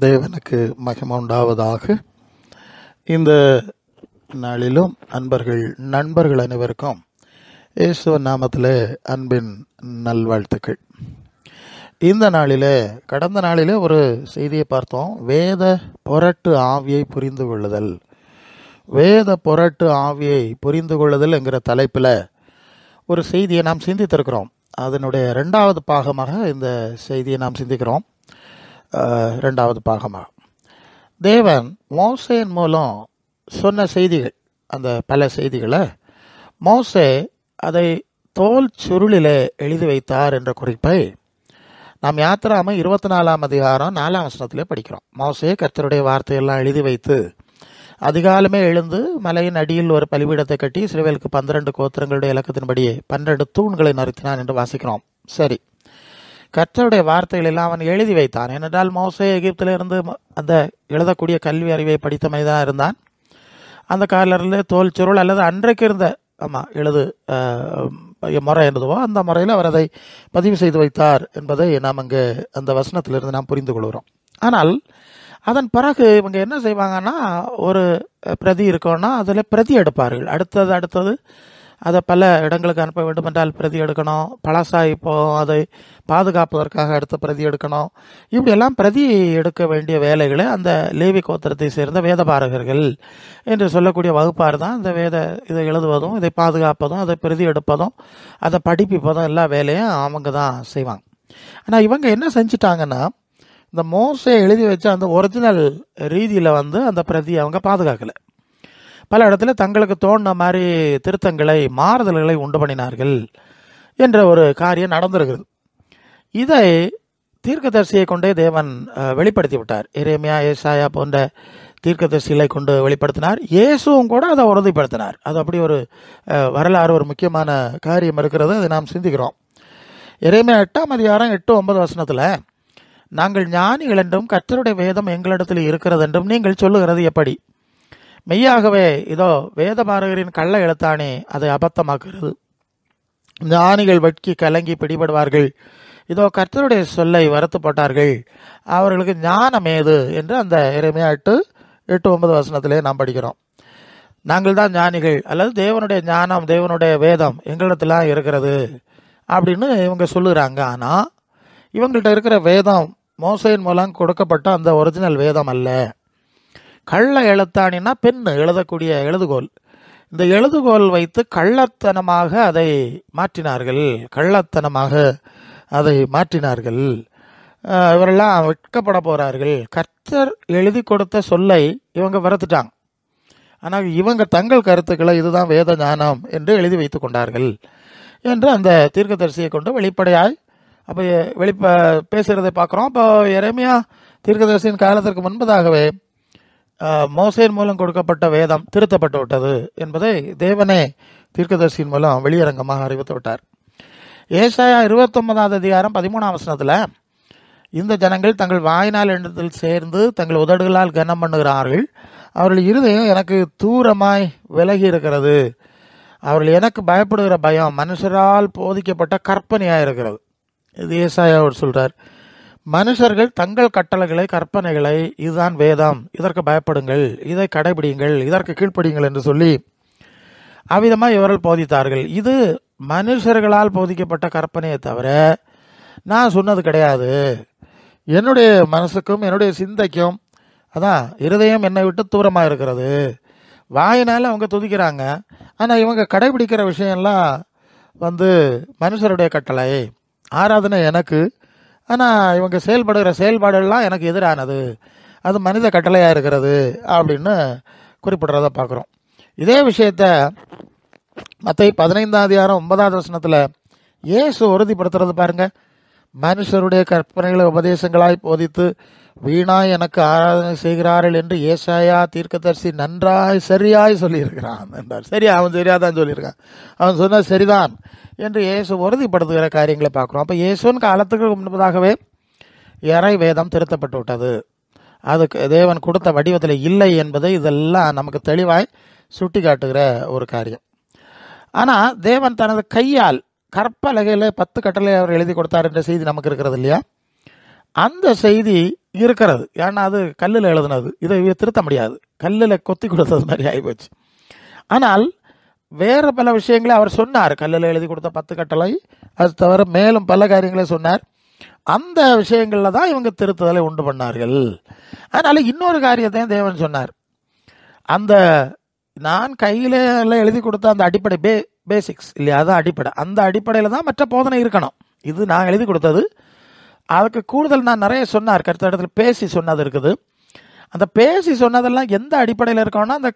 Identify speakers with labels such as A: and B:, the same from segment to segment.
A: தேவனுக்கு மகிமை உண்டாவதாக. இந்த நாளிலும் நண்பர்கள் அனைவருக்கும் இயேசுவின் நாமத்திலே அன்பின் நல்வாழ்த்துக்கள். இந்த நாளிலே கடந்த நாளிலே ஒரு செய்தியை பார்த்தோம். வேத பொரட்டு ஆவியை புரிந்து கொள்ளுதல். வேத பொரட்டு ஆவியை புரிந்து கொள்ளுதல் என்கிற தலைப்பில் ஒரு செய்தியை நாம் சிந்தித்திருக்கிறோம். அதனுடைய இரண்டாவது பாகமாக இந்த செய்தியை நாம் சிந்திக்கிறோம். இரண்டாவது பாகமாக தேவன் மோசேயின் மூலம் சொன்ன செய்திகள், அந்த பல செய்திகளை மோசே அதை தோல் சுருளிலே எழுதி வைத்தார் என்ற குறிப்பை நாம் யாத்திராம 24ஆம் அதிகாரம் 4ஆம் வசனத்திலே படிக்கிறோம். மோசே கர்த்தருடைய வார்த்தையெல்லாம் எழுதி வைத்து அதிகாலமே எழுந்து மலையின் அடியில் ஒரு பலிபீடத்தை கட்டி இஸ்ரவேலுக்கு 12 கோத்திரங்களுடைய இலக்கத்தின்படியே 12 தூண்களை நிறுத்தினான் என்று வாசிக்கிறோம். சரி, கர்த்தருடைய வார்த்தைகள் எல்லாம் அவன் எழுதி வைத்தான். ஏனென்றால் மோசே எகிப்திலிருந்து அந்த எழுதக்கூடிய கல்வி அறிவை படித்த மனிதனாக இருந்தான். அந்த காலிலிருந்து தோல் சுருள் அல்லது அன்றைக்கு இருந்த எழுது முறை என்னதுவோ அந்த முறையில் அவர் அதை பதிவு செய்து வைத்தார் என்பதை நாம் அங்கே அந்த வசனத்திலிருந்து நாம் புரிந்து கொள்கிறோம். ஆனால் அதன் பிறகு இவங்க என்ன செய்வாங்கன்னா, ஒரு பிரதி இருக்கோன்னா அதில் பிரதி எடுப்பார்கள். அடுத்தது அதை பல இடங்களுக்கு அனுப்ப வேண்டும் என்றால் பிரதி எடுக்கணும். பழசாய் இப்போ அதை பாதுகாப்பதற்காக அடுத்த பிரதி எடுக்கணும். இப்படியெல்லாம் பிரதி எடுக்க வேண்டிய வேலைகளை அந்த லேவி கோத்திரத்தை சேர்ந்த வேதபாரகர்கள் என்று சொல்லக்கூடிய வகுப்பார் தான் இந்த இதை எழுதுவதும், இதை பாதுகாப்பதும், அதை பிரதி எடுப்பதும், அதை படிப்பிப்பதும் எல்லா வேலையும் அவங்க தான் செய்வாங்க. ஆனால் இவங்க என்ன செஞ்சிட்டாங்கன்னா, இந்த மோசே எழுதி வச்ச அந்த ஒரிஜினல் ரீதியில் அந்த பிரதியை அவங்க பாதுகாக்கலை. பல இடத்துல தங்களுக்கு தோணுன மாதிரி திருத்தங்களை, மாறுதல்களை உண்டு பண்ணினார்கள் என்ற ஒரு காரியம் நடந்திருக்கிறது. இதை தீர்க்கதரிசியை கொண்டே தேவன் வெளிப்படுத்தி விட்டார். எரேமியா, ஏசாயா போன்ற தீர்க்கதரிசிகளை கொண்டு வெளிப்படுத்தினார். இயேசுவும் கூட அதை உறுதிப்படுத்தினார். அது அப்படி ஒரு வரலாறு, ஒரு முக்கியமான காரியம் இருக்கிறது. அதை நாம் சிந்திக்கிறோம். எரேமியா 8ஆம் அதிகாரம் 8-9 வசனத்தில், நாங்கள் ஞானிகள் என்றும் கர்த்தருடைய வேதம் எங்களிடத்தில் இருக்கிறது என்றும் நீங்கள் சொல்லுகிறது எப்படி? மெய்யாகவே இதோ வேதபாரகரின் கள்ள எழுத்தானே அதை அபத்தமாக்குகிறது. ஞானிகள் வெட்கி கலங்கி பிடிபடுவார்கள். இதோ கர்த்தருடைய சொல்லை வருத்தப்பட்டார்கள், அவர்களுக்கு ஞானம் ஏது என்று அந்த எரேமியா 8-9 வசனத்திலே நாம் படிக்கிறோம். நாங்கள் தான் ஞானிகள், அல்லது தேவனுடைய ஞானம், தேவனுடைய வேதம் எங்களிடத்துலாம் இருக்கிறது அப்படின்னு இவங்க சொல்லுகிறாங்க. ஆனால் இவங்கள்ட்ட இருக்கிற வேதம் மோசையின் மூலம் கொடுக்கப்பட்ட அந்த ஒரிஜினல் வேதம் அல்ல. கள்ள எழுத்தானின்னா பெண் எழுதக்கூடிய எழுதுகோல். இந்த எழுதுகோல் வைத்து கள்ளத்தனமாக அதை மாற்றினார்கள். இவரெல்லாம் வெட்கப்பட போகிறார்கள். கர்த்தர் எழுதி கொடுத்த சொல்லை இவங்க வரத்துட்டாங்க. ஆனால் இவங்க தங்கள் கருத்துக்களை இதுதான் வேத ஞானம் என்று எழுதி வைத்து கொண்டார்கள் என்று அந்த தீர்க்கதரிசியை கொண்டு வெளிப்படையாய் அப்போ பேசுகிறதை பார்க்குறோம். அப்போ எரேமியா தீர்க்கதரிசியின் காலத்திற்கு முன்பதாகவே மோசேயின் மூலம் கொடுக்கப்பட்ட வேதம் திருத்தப்பட்டு விட்டது என்பதை தேவனே தீர்க்கதரிசியின் மூலம் வெளியரங்கமாக அறிவித்து விட்டார். ஏசாயா 29ஆம் அதிகாரம் 13ஆம் வசனத்தில், இந்த ஜனங்கள் தங்கள் வாயினால் எண்ணத்தில் சேர்ந்து தங்கள் உதடுகளால் கனம் பண்ணுகிறார்கள், அவர்கள் இருதயம் எனக்கு தூரமாய் விலகி இருக்கிறது, அவர்கள் எனக்கு பயப்படுகிற பயம் மனுஷரால் போதிக்கப்பட்ட கற்பனையாக இருக்கிறது. இது ஏசாயா அவர் சொல்றார். மனுஷர்கள் தங்கள் கட்டளைகளை, கற்பனைகளை, இதுதான் வேதம், இதற்கு பயப்படுங்கள், இதை கடைபிடிங்கள், இதற்கு கீழ்ப்படியுங்கள் என்று சொல்லி அவ்விதமாக இவர்கள் போதித்தார்கள். இது மனுஷர்களால் போதிக்கப்பட்ட கற்பனையை தவிர நான் சொன்னது கிடையாது. என்னுடைய மனசுக்கும் என்னுடைய சிந்தைக்கும் அதான் இருதயம் என்னை விட்டு தூரமாக இருக்கிறது. வாயினால் அவங்க துதிக்கிறாங்க, ஆனால் இவங்க கடைபிடிக்கிற விஷயம்லாம் மனுஷருடைய கட்டளை, ஆராதனை எனக்கு, ஆனால் இவங்க செயல்படுகிற செயல்பாடுகள்லாம் எனக்கு எதிரானது, அது மனித கட்டளையாக இருக்கிறது அப்படின்னு குறிப்பிடுறத பார்க்குறோம். இதே விஷயத்த மத்தேயு 15ஆம் அதிகாரம் 9ஆவது வசனத்தில் இயேசு உறுதிப்படுத்துறது பாருங்க. மனுஷருடைய கற்பனைகளை உபதேசங்களாய் போதித்து வீணாய் எனக்கு ஆராதனை செய்கிறார்கள் என்று ஏசாயா தீர்க்கதரிசி நன்றாய் சரியாய் சொல்லியிருக்கிறான் என்றார். அவன் சரியாக தான் சொல்லியிருக்கான், அவன் சொன்னது சரிதான் என்று இயேசு உறுதிப்படுத்துகிற காரியங்களை பார்க்குறோம். அப்போ இயேசுவின் காலத்துக்கு முன்பதாகவே இறை வேதம் திருத்தப்பட்டு விட்டது. அதுக்கு தேவன் கொடுத்த வடிவத்தில் இல்லை என்பதை இதெல்லாம் நமக்கு தெளிவாய் சுட்டி காட்டுகிற ஒரு காரியம். ஆனால் தேவன் தனது கையால் கற்பலகையில் 10 கட்டளை அவர் எழுதி கொடுத்தார் என்ற செய்தி நமக்கு இருக்கிறது இல்லையா? அந்த செய்தி இருக்கிறது. ஏன்னா அது கல்லில் எழுதுனது, இதை திருத்த முடியாது, கல்லில் கொத்தி கொடுத்தது மாதிரி ஆகிப்போச்சு. ஆனால் வேறு பல விஷயங்களை அவர் சொன்னார். கல்லில் எழுதி கொடுத்த 10 கட்டளை, அது தவிர மேலும் பல காரியங்களை சொன்னார். அந்த விஷயங்களில் தான் இவங்க திருத்துதலை உண்டு பண்ணார்கள். அதனால இன்னொரு காரியத்தையும் தேவன் சொன்னார். அந்த நான் கையில் எல்லாம் எழுதி கொடுத்த அந்த அடிப்படை பேசிக்ஸ் இல்லையா, அதுதான் அடிப்படை. அந்த அடிப்படையில் தான் மற்ற போதனை இருக்கணும். இது நான் எழுதி கொடுத்தது. அதுக்கு கூடுதல் நான் நிறைய சொன்னார். கருத்து இடத்துல பேசி சொன்னது இருக்குது. அந்த பேசி சொன்னதெல்லாம் எந்த அடிப்படையில் இருக்கணும்னா, அந்த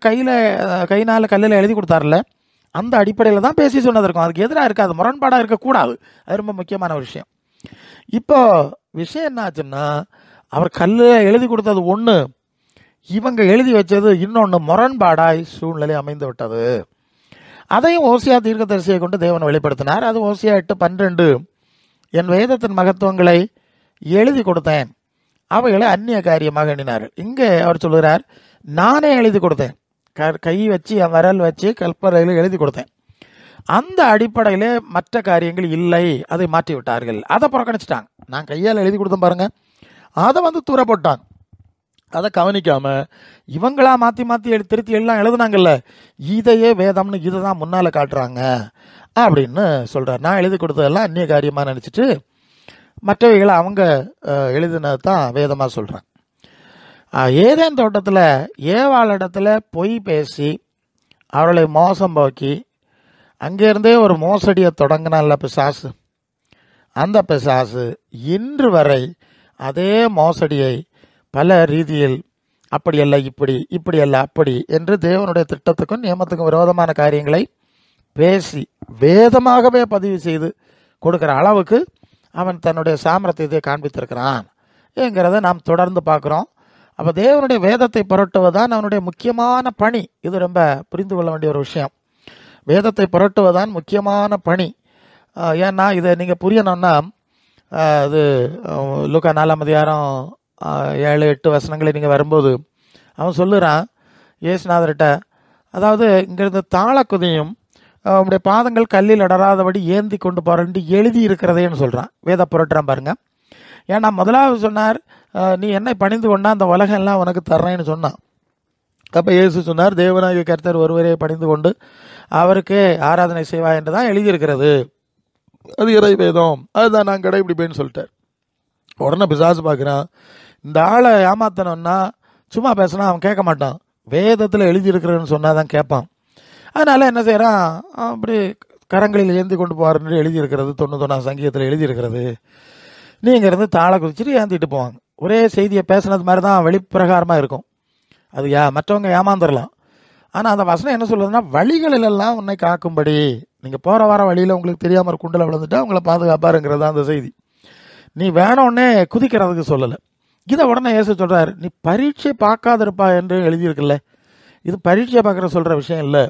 A: கைனால் கல்லில் எழுதி கொடுத்தார்ல, அந்த அடிப்படையில் தான் பேசி சொன்னது இருக்கும். அதுக்கு எதிராக இருக்காது, முரண்பாடாக இருக்கக்கூடாது. அது ரொம்ப முக்கியமான ஒரு விஷயம். இப்போ விஷயம் என்ன ஆச்சுன்னா, அவர் கல்லில் எழுதி கொடுத்தது ஒன்று, இவங்க எழுதி வச்சது இன்னொன்று, முரண்பாடாய் சூழ்நிலை அமைந்து விட்டது. அதையும் ஓசியா தீர்க்கதரிசியை கொண்டு தேவன் வெளிப்படுத்தினார். அது ஓசியா 8:12, என் வேதத்தின் மகத்துவங்களை எழுதி கொடுத்தேன், அவைகளை அந்நிய காரியமாக எண்ணினார்கள். இங்கே அவர் சொல்கிறார், நானே எழுதி கொடுத்தேன், கை வச்சு என் விரல் வச்சு கல்பறையில் எழுதி கொடுத்தேன். அந்த அடிப்படையில் மற்ற காரியங்கள் இல்லை, அதை மாற்றி விட்டார்கள், அதை புறக்கணிச்சிட்டாங்க. நான் கையால் எழுதி கொடுத்தேன் பாருங்க, அதை தூர போட்டாங்க. அதை கவனிக்காம இவங்களா மாற்றி மாற்றி திருத்தி எல்லாம் எழுதுனாங்கல்ல, இதையே வேதம்னு இதை தான் முன்னால் காட்டுறாங்க அப்படின்னு சொல்கிறார். நான் எழுதி கொடுத்ததெல்லாம் அந்நிய காரியமாக நினச்சிட்டு மற்றவைகளை அவங்க எழுதினது தான் வேதமாக சொல்கிறாங்க. ஏதேன் தோட்டத்தில் ஏவாளிடத்தில் பொய் பேசி அவர்களை மோசம் போக்கி அங்கேருந்தே ஒரு மோசடியை தொடங்கினால பிசாசு, அந்த பிசாசு இன்று வரை அதே மோசடியை பல ரீதியில் அப்படியல்ல இப்படி, இப்படியல்ல அப்படி என்று தேவனுடைய திட்டத்துக்கும் நியமத்துக்கும் விரோதமான காரியங்களை பேசி வேதமாகவே பதிவு செய்து கொடுக்குற அளவுக்கு அவன் தன்னுடைய சாமர்த்தியத்தை காண்பித்திருக்கிறான் என்கிறத நாம் தொடர்ந்து பார்க்குறோம். அப்போ தேவனுடைய வேதத்தை புரட்டுவதுதான் அவனுடைய முக்கியமான பணி. இது ரொம்ப புரிந்து கொள்ள வேண்டிய ஒரு விஷயம். வேதத்தை புரட்டுவதுதான் முக்கியமான பணி. ஏன்னா இதை நீங்கள் புரியணும்னா, இது லூக்கா 4:7-8 நீங்கள் வரும்போது அவன் சொல்லுறான் இயேசுநாதர்கிட்ட, அதாவது இங்கிருந்து தாளக்குதியும் அவனுடைய பாதங்கள் கல்லில் அடராதபடி ஏந்தி கொண்டு போறேன்னு எழுதி இருக்கிறதேன்னு சொல்கிறான். வேத புரட்டுறான் பாருங்க. ஏன்னா முதலாவது சொன்னார், நீ என்னை பணிந்து கொண்டா அந்த உலகம் எல்லாம் உனக்கு தர்றேன்னு சொன்னான். அப்போ இயேசு சொன்னார், தேவனாகிய கர்த்தர் ஒருவரே பணிந்து கொண்டு அவருக்கே ஆராதனை செய்வா என்று தான் எழுதியிருக்கிறது, அது இறை வேதம், அதுதான் நான் கடைபிடிப்பேன்னு சொல்லிட்டார். உடனே பிசாசு பார்க்குறான், இந்த ஆளை ஏமாத்தணும்னா சும்மா பேசினா அவன் கேட்க மாட்டான், வேதத்தில் எழுதியிருக்கிறேன்னு சொன்னால் தான் கேட்பான். அதனால் என்ன செய்கிறான், அப்படி கரங்களில் ஏந்தி கொண்டு போவார்னு எழுதியிருக்கிறது, 91 சங்கீதத்தில் எழுதியிருக்கிறது, நீங்கள் இருந்து தாளை குதிச்சுட்டு ஏந்திட்டு போவாங்க. ஒரே செய்தியை பேசுனது மாதிரி தான் வெளிப்பிரகாரமாக இருக்கும். அது மற்றவங்க ஏமாந்துடலாம். ஆனால் அந்த வசனம் என்ன சொல்லுதுன்னா, வழிகளிலெல்லாம் உன்னை காக்கும்படி, நீங்கள் போகிற வர வழியில் உங்களுக்கு தெரியாமல் ஒரு குண்டலை விழுந்துட்டா உங்களை பாதுகாப்பாருங்கிறது தான் அந்த செய்தி. நீ வேணும்னே குதிக்கிறதுக்கு சொல்லலை. இதை உடனே இயேசு சொல்கிறார், நீ பரீட்சை பார்க்காதிருப்பா என்று எழுதியிருக்குல்ல, இது பரீட்சை பார்க்குற சொல்கிற விஷயம் இல்லை.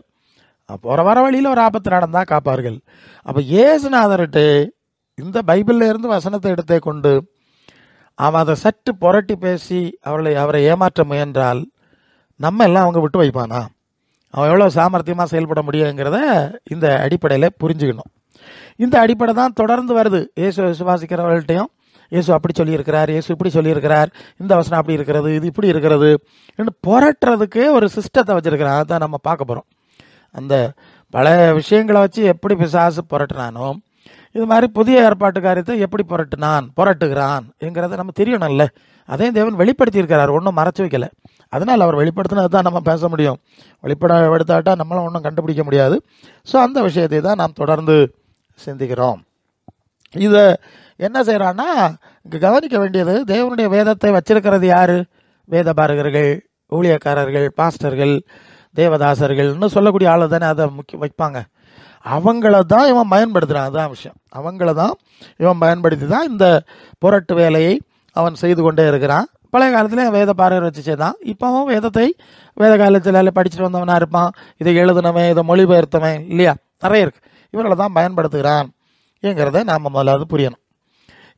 A: போகிற வர வழியில் ஒரு ஆபத்து நடந்தால் காப்பார்கள். அப்போ இயேசுநாதர்கிட்ட இந்த பைபிளில் இருந்து வசனத்தை எடுத்தே கொண்டு அவன் அதை சற்று புரட்டி பேசி அவரை ஏமாற்ற முயன்றால் நம்ம எல்லாம் அவங்க விட்டு வைப்பானா? அவன் எவ்வளோ சாமர்த்தியமாக செயல்பட முடியுங்கிறத இந்த அடிப்படையில் புரிஞ்சுக்கணும். இந்த அடிப்படை தான் தொடர்ந்து வருது. இயேசு விசுவாசிக்கிறவர்கள்ட்டையும் இயேசு அப்படி சொல்லியிருக்கிறார், இயேசு இப்படி சொல்லியிருக்கிறார், இந்த வசனம் அப்படி இருக்கிறது, இது இப்படி இருக்கிறது என்று புரட்டுறதுக்கே ஒரு சிஸ்டத்தை வச்சுருக்கிறான். அதான் நம்ம பார்க்க போகிறோம். அந்த பழைய விஷயங்களை வச்சு எப்படி பிசாசு புரட்டுனானோ, இது மாதிரி புதிய ஏற்பாட்டு காரியத்தை எப்படி புரட்டுகிறான் என்கிறத நம்ம தெரியணும்ல. அதையும் தேவன் வெளிப்படுத்தியிருக்கிறார், ஒன்றும் மறைச்சு வைக்கல. அதனால் அவர் வெளிப்படுத்தினது தான் நம்ம பேச முடியும். வெளிப்படுத்தாட்டா நம்மளும் ஒன்றும் கண்டுபிடிக்க முடியாது. ஸோ அந்த விஷயத்தை தான் நாம் தொடர்ந்து சிந்திக்கிறோம். இதை என்ன செய்கிறான்னா, இங்கே கவனிக்க வேண்டியது, தேவனுடைய வேதத்தை வச்சிருக்கிறது யாரு? வேத பாரகர்கள், ஊழியக்காரர்கள், பாஸ்டர்கள், தேவதாசர்கள்னு சொல்லக்கூடிய ஆளு தானே அதை வைப்பாங்க. அவங்கள தான் இவன் பயன்படுத்துகிறான். அதுதான் விஷயம். அவங்கள தான் இவன் பயன்படுத்தி தான் இந்த புரட்டு வேலையை அவன் செய்து கொண்டே இருக்கிறான். பழைய காலத்தில் வேத பாரகர் வச்சு செய்தான். இப்போவும் வேதத்தை வேத காலத்தில் படிச்சுட்டு வந்தவனாக இருப்பான், இதை எழுதுனவன், இதை மொழிபெயர்த்தவன் இல்லையா, நிறைய இருக்கு. இவர்களை தான் பயன்படுத்துகிறான் என்கிறத நாம் முதலாவது புரியணும்.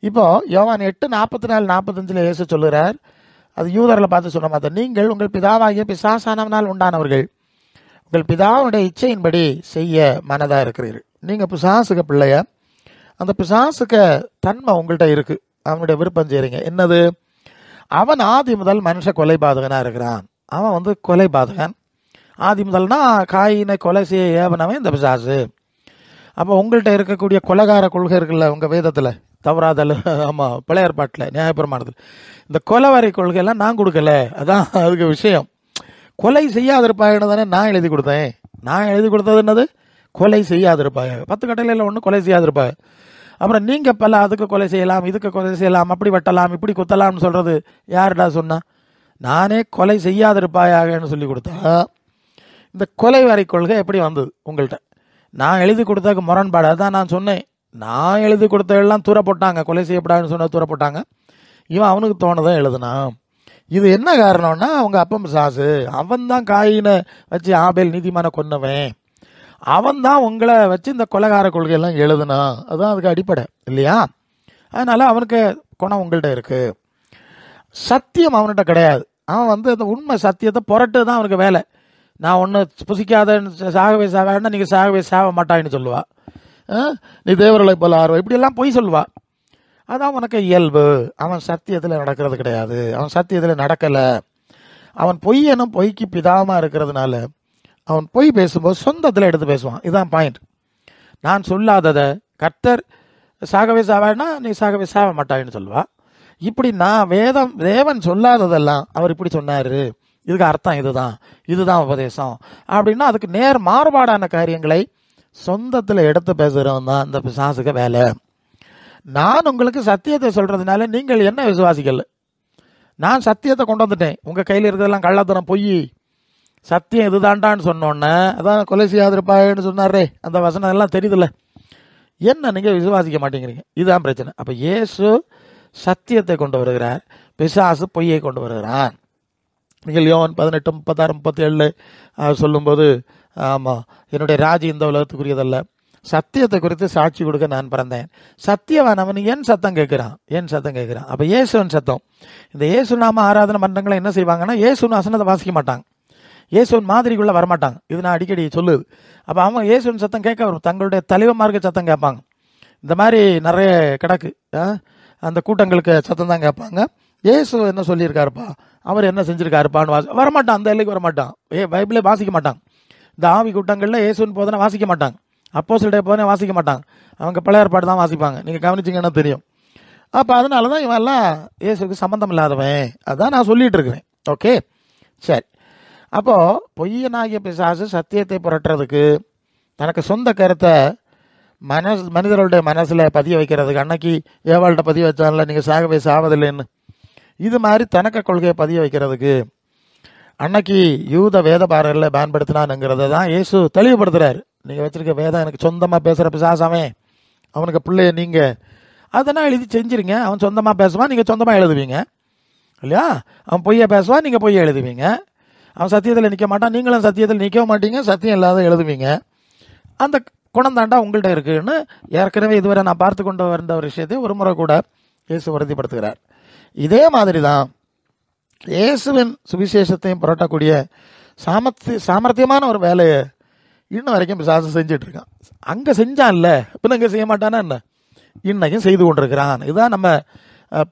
A: இப்போ யோவான் 8:44-45 இயேசு சொல்லுகிறார், அது யூதரில் பார்த்து சொன்ன மாதிரி, நீங்கள் உங்கள் பிதாவாகிய பிசாசானவனால் உண்டானவர்கள், உங்கள் பிதாவுடைய இச்சையின்படி செய்ய மனதாக இருக்கிறீர்கள். நீங்கள் பிசாசுக்க பிள்ளைய, அந்த பிசாசுக்க தன்மை உங்கள்கிட்ட இருக்குது, அவனுடைய விருப்பம் செய்கிறீங்க. என்னது? அவன் ஆதி முதல் மனுஷ கொலை பாதகனாக இருக்கிறான். அவன் கொலை பாதகன். ஆதி முதல்னா காயினை கொலை செய்ய ஏவனவன் இந்த பிசாசு. அப்போ உங்கள்கிட்ட இருக்கக்கூடிய கொலைகார கொள்கை இருக்குல்ல உங்கள் வேதத்தில், தவறாதல், ஆமாம், பழைய ஏற்பாட்டில் நியாயப்பிரமாணத்தில், இந்த கொலைவரை கொள்கையெல்லாம் நான் கொடுக்கல. அதான் அதுக்கு விஷயம். கொலை செய்யாதிருப்பாயின்னு தானே நான் எழுதி கொடுத்தேன். நான் எழுதி கொடுத்தது என்னது? கொலை செய்யாதிருப்பாங்க. 10 கட்டளையில் ஒன்று கொலை செய்யாதிருப்பாங்க. அப்புறம் நீங்கள் பல அதுக்கு கொலை செய்யலாம், இதுக்கு கொலை செய்யலாம், அப்படி வெட்டலாம், இப்படி குத்தலாம்னு சொல்கிறது யாருடா சொன்னா? நானே கொலை செய்யாதிருப்பாயாகன்னு சொல்லி கொடுத்தா இந்த கொலை வரை கொள்கை எப்படி வந்தது உங்கள்கிட்ட? நான் எழுதி கொடுத்ததுக்கு முரண்பாடு. அதான் நான் சொன்னேன், நான் எழுதி கொடுத்ததெல்லாம் தூர போட்டாங்க, கொலை செய்யப்படாதுன்னு சொன்ன தூர போட்டாங்க. இவன் அவனுக்கு தோணுதான் எழுதுனான். இது என்ன காரணம்னா அவங்க அப்பம் பிசாசு. அவன் தான் காயினை வச்சு ஆபேல் நீதிமான கொன்னவன். அவன் தான் உங்களை வச்சு இந்த கொலைகார கொள்கையெல்லாம் எழுதுனான். அதுதான் அதுக்கு அடிப்படை இல்லையா? அதனால அவனுக்கு குணம் உங்கள்கிட்ட இருக்கு. சத்தியம் அவன்கிட்ட கிடையாது. அவன் அந்த உண்மை சத்தியத்தை புரட்டு தான் அவனுக்கு வேலை. நான் ஒன்று புசிக்காத சாகவே சாவேன்னா நீங்கள் சாகவே சாக மாட்டாயின்னு சொல்லுவா. நீ தேவர்களை போல ஆர்வம், இப்படியெல்லாம் பொய் சொல்லுவா. அதான் உனக்கு இயல்பு. அவன் சத்தியத்தில் நடக்கிறது கிடையாது. அவன் சத்தியத்தில் நடக்கலை. அவன் பொய்யனும் பொய்க்கு பிதாமா இருக்கிறதுனால அவன் பொய் பேசும்போது சொந்தத்தில் எடுத்து பேசுவான். இதுதான் பாயிண்ட். நான் சொல்லாததை கர்த்தர் சாகவே சாவேன்னா நீ சாகவே சாக மாட்டாயின்னு சொல்லுவா. இப்படி நான் தேவன் சொல்லாததெல்லாம் அவர் இப்படி சொன்னார், இதுக்கு அர்த்தம் இதுதான் உபதேசம் அப்படின்னா அதுக்கு நேர் மாறுபாடான காரியங்களை சொந்தத்தில் எடுத்து பேசுகிறவன் தான் இந்த பிசாசுக்கு வேலை. நான் உங்களுக்கு சத்தியத்தை சொல்கிறதுனால நீங்கள் என்ன விசுவாசிக்கல? நான் சத்தியத்தை கொண்டு வந்துட்டேன். உங்கள் கையில் இருக்கிறதெல்லாம் கள்ளத்தனம், பொய். சத்தியம் இதுதான்டான்னு சொன்னோன்னே அதான் கொலை செய்யாதிருப்பான்னு சொன்னாரே, அந்த வசனம் எல்லாம் தெரியுதுல்ல. என்ன நீங்கள் விசுவாசிக்க மாட்டேங்கிறீங்க? இதுதான் பிரச்சனை. அப்போ இயேசு சத்தியத்தை கொண்டு வருகிறார், பிசாசு பொய்யை கொண்டு வருகிறான். நீங்கள் யோவான் 18:36-37 சொல்லும்போது, ஆமாம், என்னுடைய ராஜ்யம் இந்த உலகத்துக்குரியதல்ல, சத்தியத்தை குறித்து சாட்சி கொடுக்க நான் பிறந்தேன். சத்தியவான் அவன் என் சத்தம் கேட்குறான். அப்போ இயேசுவின் சத்தம். இந்த இயேசு நாம ஆராதனை மன்றங்களை என்ன செய்வாங்கன்னா இயேசுன்னு வசனத்தை வாசிக்க மாட்டாங்க, இயேசுவின் மாதிரிக்குள்ளே வரமாட்டாங்க. இது நான் அடிக்கடி சொல்லுது. அப்போ அவங்க இயேசுவின் சத்தம் கேட்க வரும், தங்களுடைய தலைவமார்க்க சத்தம் கேட்பாங்க. இந்த மாதிரி நிறைய கிடக்கு. அந்த கூட்டங்களுக்கு சத்தம் தான் கேட்பாங்க. இயேசு என்ன சொல்லியிருக்காருப்பா, அவர் என்ன செஞ்சிருக்காருப்பான்னு வரமாட்டான். அந்த எல்லைக்கு வரமாட்டான். பைபிளே வாசிக்க மாட்டாங்க. இந்த ஆவி கூட்டங்களில் இயேசுவின் போதனை வாசிக்க மாட்டாங்க, அப்போஸ்தலருடைய போதனை வாசிக்க மாட்டாங்க. அவங்க பழைய ஏற்பாடு தான் வாசிப்பாங்க. நீங்கள் கவனிச்சிங்கன்னா தெரியும். அப்போ அதனால தான் இவெல்லாம் இயேசுக்கு சம்மந்தம் இல்லாதவன். அதான் நான் சொல்லிட்டு இருக்கிறேன். ஓகே, சரி. அப்போது பொய்யனாகிய பிசாசு சத்தியத்தை புரட்டுறதுக்கு, தனக்கு சொந்த கருத்தை மனிதர்களுடைய மனசில் பதிய வைக்கிறதுக்கு, அன்னைக்கு ஏவாள்கிட்ட பதிய வச்சான்ல நீங்கள் சாகவே சாவதில்லைன்னு, இது மாதிரி தனக்க கொள்கையை பதிய வைக்கிறதுக்கு அன்னைக்கு யூத வேத பாரர்களில் பயன்படுத்தினானுங்கிறத தான் இயேசு தெளிவுபடுத்துகிறார். நீங்கள் வச்சுருக்க வேதம் எனக்கு சொந்தமாக பேசுகிற பிசாசாமே, அவனுக்கு பிள்ளைய நீங்கள் அதெல்லாம் எழுதி செஞ்சுருங்க. அவன் சொந்தமாக பேசுவான், நீங்கள் சொந்தமாக எழுதுவீங்க இல்லையா? அவன் பொய்யை பேசுவான், நீங்கள் பொய்யை எழுதுவீங்க. அவன் சத்தியத்தில் நிற்க மாட்டான், நீங்களும் சத்தியத்தில் நிற்க மாட்டீங்க, சத்தியம் இல்லாத எழுதுவீங்க. அந்த குணம் தாண்டா உங்கள்கிட்ட இருக்குன்னு ஏற்கனவே இதுவரை நான் பார்த்து கொண்டு வந்த ஒரு விஷயத்தை ஒரு முறை கூட இயேசு உறுதிப்படுத்துகிறார். இதே மாதிரி தான் இயேசுவின் சுவிசேஷத்தையும் புரட்டக்கூடிய சாமர்த்தியமான ஒரு வேலையை இன்னும் வரைக்கும் பிசாசு செஞ்சுட்டு இருக்கான். அங்கே செஞ்சான்ல, இப்போ இங்கே செய்ய மாட்டானா என்ன? இன்னைக்கும் செய்து கொண்டிருக்கிறான். இதுதான் நம்ம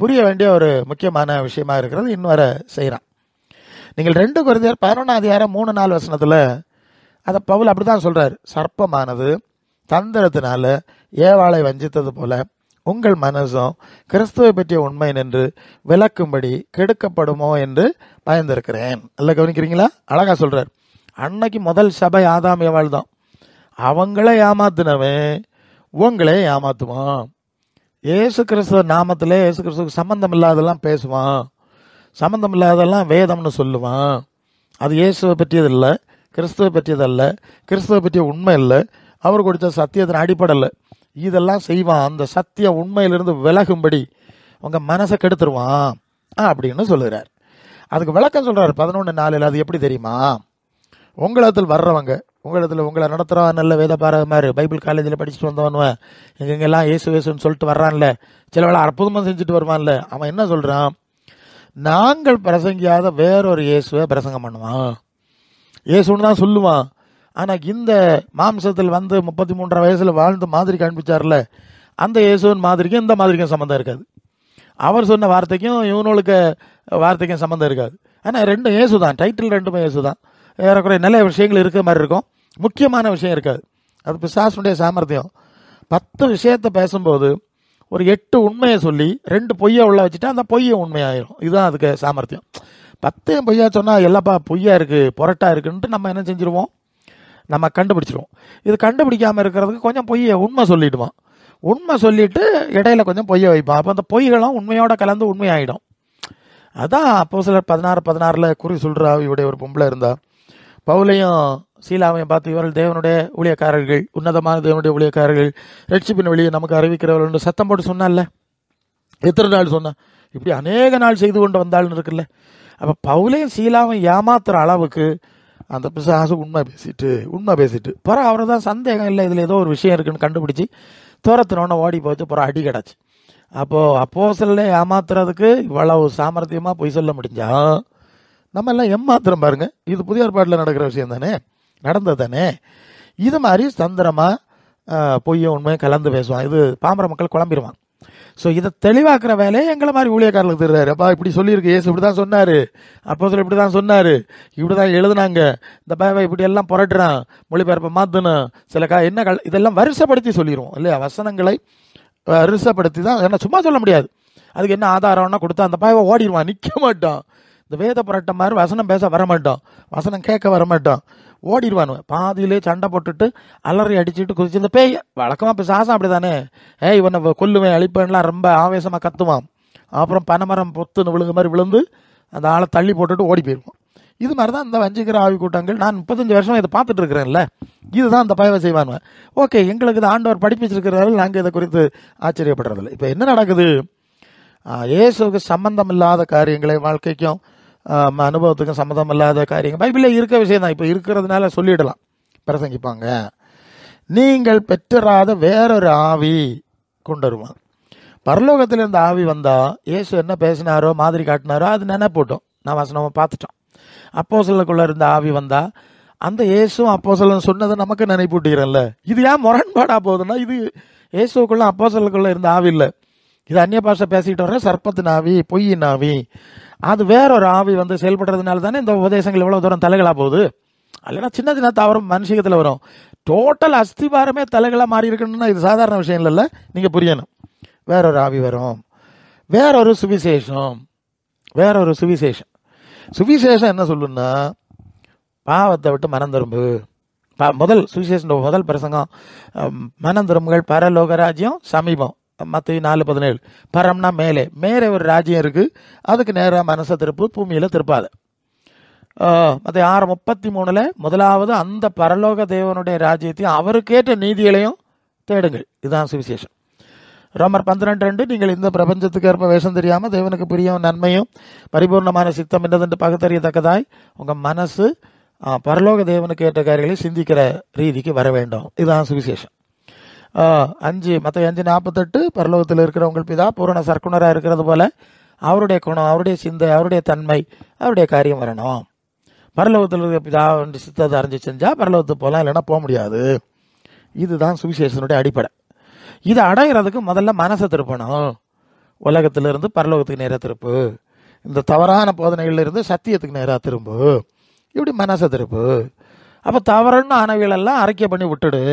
A: புரிய வேண்டிய ஒரு முக்கியமான விஷயமா இருக்கிறது. இன்னும் வர செய்கிறான். நீங்கள் 2 கொரிந்தியர் 11:3-4 அதை பவுல் அப்படி தான் சொல்கிறார். சர்ப்பமானது தந்திரத்தினால ஏவாளை வஞ்சித்தது போல உங்கள் மனசும் கிறிஸ்துவை பற்றிய உண்மை நின்று விளக்கும்படி கெடுக்கப்படுமோ என்று பயந்திருக்கிறேன். நல்லா கவனிக்கிறீங்களா? அழகா சொல்றார். அன்னைக்கு முதல் சபை ஆதாம் ஏவாள் தான். அவங்களே ஏமாத்தினவன் உங்களே ஏமாத்துவான். ஏசு கிறிஸ்துவ நாமத்திலே ஏசு கிறிஸ்துவுக்கு சம்பந்தம் இல்லாதெல்லாம் பேசுவான், சம்பந்தம் இல்லாதெல்லாம் வேதம்னு சொல்லுவான். அது இயேசுவை பற்றியது இல்லை, கிறிஸ்துவை பற்றியதல்ல, கிறிஸ்துவை பற்றிய உண்மை இல்லை, அவர் கொடுத்த சத்தியத்தின் அடிப்படையில் இதெல்லாம் செய்வான். அந்த சத்திய உண்மையிலிருந்து விலகும்படி உங்கள் மனசை கெடுத்துருவான் அப்படின்னு சொல்லுகிறார். அதுக்கு விளக்கம் சொல்கிறார் 11:4. அது எப்படி தெரியுமா? உங்களிடத்தில் வர்றவங்க, உங்களை நடத்துகிறவன் நல்ல வேத பாரத மாதிரி பைபிள் காலேஜில் படிச்சுட்டு வந்தவனுவன் எங்கெங்கெல்லாம் இயேசுன்னு சொல்லிட்டு வர்றான்ல, சில வேளை அற்புதமாக செஞ்சுட்டு வருவான்ல, அவன் என்ன சொல்கிறான்? நாங்கள் பிரசங்கியாத வேறொரு இயேசுவை பிரசங்கம் பண்ணுவான். இயேசுன்னு தான் சொல்லுவான். ஆனால் இந்த மாம்சத்தில் 33 வயசில் வாழ்ந்து மாதிரி காண்பிச்சார்ல, அந்த இயேசுவின் மாதிரிக்கும் இந்த மாதிரிக்கும் சம்மந்தம் இருக்காது. அவர் சொன்ன வார்த்தைக்கும் இவனுக்கு வார்த்தைக்கும் சம்மந்தம் இருக்காது. ஆனால் ரெண்டும் இயேசு தான், டைட்டில் ரெண்டுமே இயேசு தான். ஏறக்குறைய நல்ல விஷயங்கள் இருக்கிற மாதிரி இருக்கும், முக்கியமான விஷயம் இருக்காது. அது பிசாசுடைய சாமர்த்தியம். 10 விஷயத்தை பேசும்போது ஒரு 8 உண்மையை சொல்லி 2 பொய்யை உள்ள வச்சுட்டா அந்த பொய்யை உண்மையாயிரும். இதுதான் அதுக்கு சாமர்த்தியம். 10 பொய்யா சொன்னால் எல்லாப்பா பொய்யா இருக்குது, புரட்டா இருக்குன்ட்டு நம்ம என்ன செஞ்சுருவோம், நம்ம கண்டுபிடிச்சிருவோம். இது கண்டுபிடிக்காமல் இருக்கிறதுக்கு கொஞ்சம் பொய்யை உண்மை சொல்லிடுவான். உண்மை சொல்லிட்டு இடையில கொஞ்சம் பொய்யை வைப்பான். அப்போ அந்த பொய்களும் உண்மையோட கலந்து உண்மையாயிடும். அதான் அப்போஸ்தலர் 16:16 குறி சொல்கிற ஆவியுடைய ஒரு பொம்பளை இருந்தா, பவுலையும் சீலாவையும் பார்த்து இவர்கள் தேவனுடைய ஊழியக்காரர்கள், உன்னதமான தேவனுடைய ஊழியக்காரர்கள், ரட்சிப்பின் வழியை நமக்கு அறிவிக்கிறவர்கள் சத்தம் போட்டு சொன்னால. எத்தனை நாள் சொன்னா? இப்படி அநேக நாள் செய்து கொண்டு வந்தாள்னு இருக்குல்ல. அப்போ பவுலையும் சீலாவையும் ஏமாத்துற அளவுக்கு அந்த பிசாசு உண்மை பேசிட்டு பிறகு அவரை தான் சந்தேகம் இல்லை, இதில் ஏதோ ஒரு விஷயம் இருக்குன்னு கண்டுபிடிச்சி துரத்தினோன்னு ஓடி போச்சு. பிறகு அடி கிடச்சி. அப்போது அப்போஸ்தலரை ஏமாத்துறதுக்கு இவ்வளவு சாமர்த்தியமாக பொய் சொல்ல முடிஞ்சா நம்ம எல்லாம் ஏமாத்துறோம் பாருங்க. இது புதிய ஏற்பாட்டில் நடக்கிற விஷயம் தானே, நடந்தது தானே. இது மாதிரி தந்திரமாக பொய்யை உண்மையை கலந்து பேசுவான். இது பாமர மக்கள் குழம்பிடுவான். ஸோ இதை தெளிவாக்குற வேலையை எங்களை மாதிரி ஊழியக்காரர்களுக்கு தெரிறாரு. அப்பா இப்படி சொல்லியிருக்கு, ஏசு இப்படி தான் சொன்னார், அப்போஸ்தலர் இப்படி தான் சொன்னார், இப்படி தான் எழுதுனாங்க, இந்த பாவை இப்படி எல்லாம் புரட்டுறான், மொழிபெயர்ப்பை மாற்றணும், சில என்ன இதெல்லாம் வரிசைப்படுத்தி சொல்லிடுவோம் இல்லையா. வசனங்களை வரிசைப்படுத்தி தான், ஏன்னா சும்மா சொல்ல முடியாது. அதுக்கு என்ன ஆதாரம்னா கொடுத்தா அந்த பாவை ஓடிடுவான், நிற்க மாட்டான். இந்த வேத புரட்ட மாதிரி வசனம் பேச வரமாட்டான், வசனம் கேட்க வரமாட்டான், ஓடிடுவானு. பாதியிலே சண்டை போட்டுட்டு அலறி அடிச்சுட்டு குதிச்சு, இந்த பேய் வழக்கமாக இப்போ சாசம் அப்படி தானே, இவனை கொல்லுவேன் அழிப்பேன்லாம் ரொம்ப ஆவேசமாக கத்துவான். அப்புறம் பனைமரம் பொத்துன்னு விழுந்த மாதிரி விழுந்து அந்த ஆளை தள்ளி போட்டுட்டு ஓடி போயிடுவான். இது மாதிரி தான் இந்த வஞ்சிக்கிற ஆவி கூட்டங்கள். நான் 35 வருஷம் இதை பார்த்துட்டு இருக்கிறேன்ல, இதுதான் இந்த பயவை செய்வானுவேன். ஓகே, எங்களுக்கு இது ஆண்டவர் படிப்பிச்சிருக்கிறார்கள், நாங்கள் இதை குறித்து ஆச்சரியப்படுறதில்லை. இப்போ என்ன நடக்குது, இயேசுக்கு சம்பந்தம் இல்லாத காரியங்களை, வாழ்க்கைக்கும் அனுபவத்துக்கும் சம்மந்தம் இல்லாத காரியங்கள் பைபிளில் இருக்க விஷயம் தான். இப்போ இருக்கிறதுனால சொல்லிடலாம், பிரசங்கிப்பாங்க. நீங்கள் பெற்றாத வேறொரு ஆவி கொண்டு வருவாங்க. பரலோகத்தில் இருந்த ஆவி வந்தால் இயேசு என்ன பேசினாரோ மாதிரி காட்டினாரோ அது நினைப்போட்டோம், நான் வசனமாக பார்த்துட்டோம். அப்போஸ்தலருக்குள்ள இருந்த ஆவி வந்தால் அந்த இயேசுவும் அப்போஸ்தலன் சொன்னதை நமக்கு நினைப்பூட்டுகிறேன்ல. இது ஏன் முரண்பாடாக போகுதுன்னா, இது இயேசுக்குள்ள அப்போஸ்தலருக்குள்ள இருந்த ஆவி இல்லை. இது அந்நிய பாஷை பேசிக்கிட்டு வர சர்ப்பத்தின் ஆவி, பொய்யின் ஆவி. அது வேறொரு ஆவி வந்து செயல்படுறதுனால தானே இந்த உபதேசங்கள் இவ்வளோ தூரம் தலைகளாக போகுது. இல்லைன்னா சின்ன சின்ன தவறும் மனுஷத்தில் வரும். டோட்டல் அஸ்திபாரமே தலைகளாக மாறி இருக்குன்னா இது சாதாரண விஷயம் இல்லைல்ல, நீங்கள் புரியணும். வேறொரு ஆவி வரும், வேறொரு சுவிசேஷம். சுவிசேஷம் என்ன சொல்லுன்னா, பாவத்தை விட்டு மனம் திரும்பு. முதல் சுவிசேஷன் முதல் பிரசங்கம், மனம் திரும்புகள், பரலோக ராஜ்யம் சமீபம். மத்தேயு 4:17. பரம்னா மேலே, மேலே ஒரு ராஜ்யம் இருக்கு, அதுக்கு நேராக மனசை திருப்பு, பூமியில் திருப்பாத. மத்தேயு 6:33 முதலாவது அந்த பரலோக தேவனுடைய ராஜ்யத்தையும் அவருக்கேற்ற நீதிகளையும் தேடுங்கள். இதுதான் சுவிசேஷம். ரோமர் 12:2 நீங்கள் இந்த பிரபஞ்சத்துக்கு ஏற்ப வேஷம் தெரியாமல் தேவனுக்கு பிரியம் நன்மையும் பரிபூர்ணமான சித்தம் என்னதென்று பகுத்தறியத்தக்கதாய் உங்கள் மனசு பரலோக தேவனுக்கு ஏற்ற காரியங்களை சிந்திக்கிற ரீதிக்கு வர வேண்டும். இதுதான் சுவிசேஷம். மத்தேயு 5:48 பரலோகத்தில் இருக்கிற உங்கள் பிதா பூரண சர்க்குணராக இருக்கிறது போல அவருடைய குணம், அவருடைய சிந்தை, அவருடைய தன்மை, அவருடைய காரியம் வரணும். பரலோகத்தில் இருக்கிற பிதா சித்தத்தை அறிஞ்சு செஞ்சா பரலோகத்துக்கு போகலாம், இல்லைன்னா போக முடியாது. இதுதான் சுவிசேஷனுடைய அடிப்படை. இதை அடைகிறதுக்கு முதல்ல மனசை திருப்பணும். உலகத்திலிருந்து பரலோகத்துக்கு நேராக திருப்பு, இந்த தவறான போதனைகளிலிருந்து சத்தியத்துக்கு நேராக திரும்பு, இப்படி மனசை திருப்பு. அப்போ தவறுன்னு ஆனவியலெல்லாம் அறிக்கை பண்ணி விட்டுடு,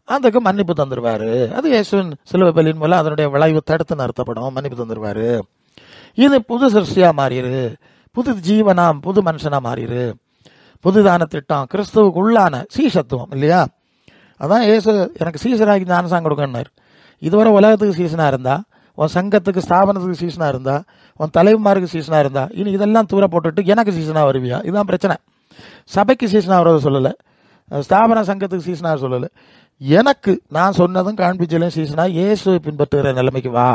A: அதுக்கு மன்னிப்பு தந்துடுவார். அது இயேசுவின் சிலுவை பலியின் மூலம் அதனுடைய விளைவு தடுத்து நிறுத்தப்படும், மன்னிப்பு தந்துடுவார். இது புது சிருஷ்டியாக மாறிடு, புது ஜீவனாம், புது மனுஷனாக மாறிடு, புதுதான திட்டம், கிறிஸ்துவுக்கு உள்ளான சீசத்துவம் இல்லையா. அதான் இயேசு எனக்கு சீசராகி ஞானசாங்க கொடுக்கன்னார். இதுவரை உலகத்துக்கு சீசனாக இருந்தா, உன் சங்கத்துக்கு ஸ்தாபனத்துக்கு சீசனாக இருந்தா, உன் தலைவமாருக்கு சீசனாக இருந்தா, இனி இதெல்லாம் தூர போட்டுட்டு எனக்கு சீசனாக வருவியா? இதுதான் பிரச்சனை. சபைக்கு சீசனாக வர்றது சொல்லலை, ஸ்தாபன சங்கத்துக்கு சீசனாக சொல்லலை, எனக்கு நான் சொன்னதும் காண்பிச்சலையும் சீசனாக இயேசுவை பின்பற்றுகிற நிலைமைக்கு வா.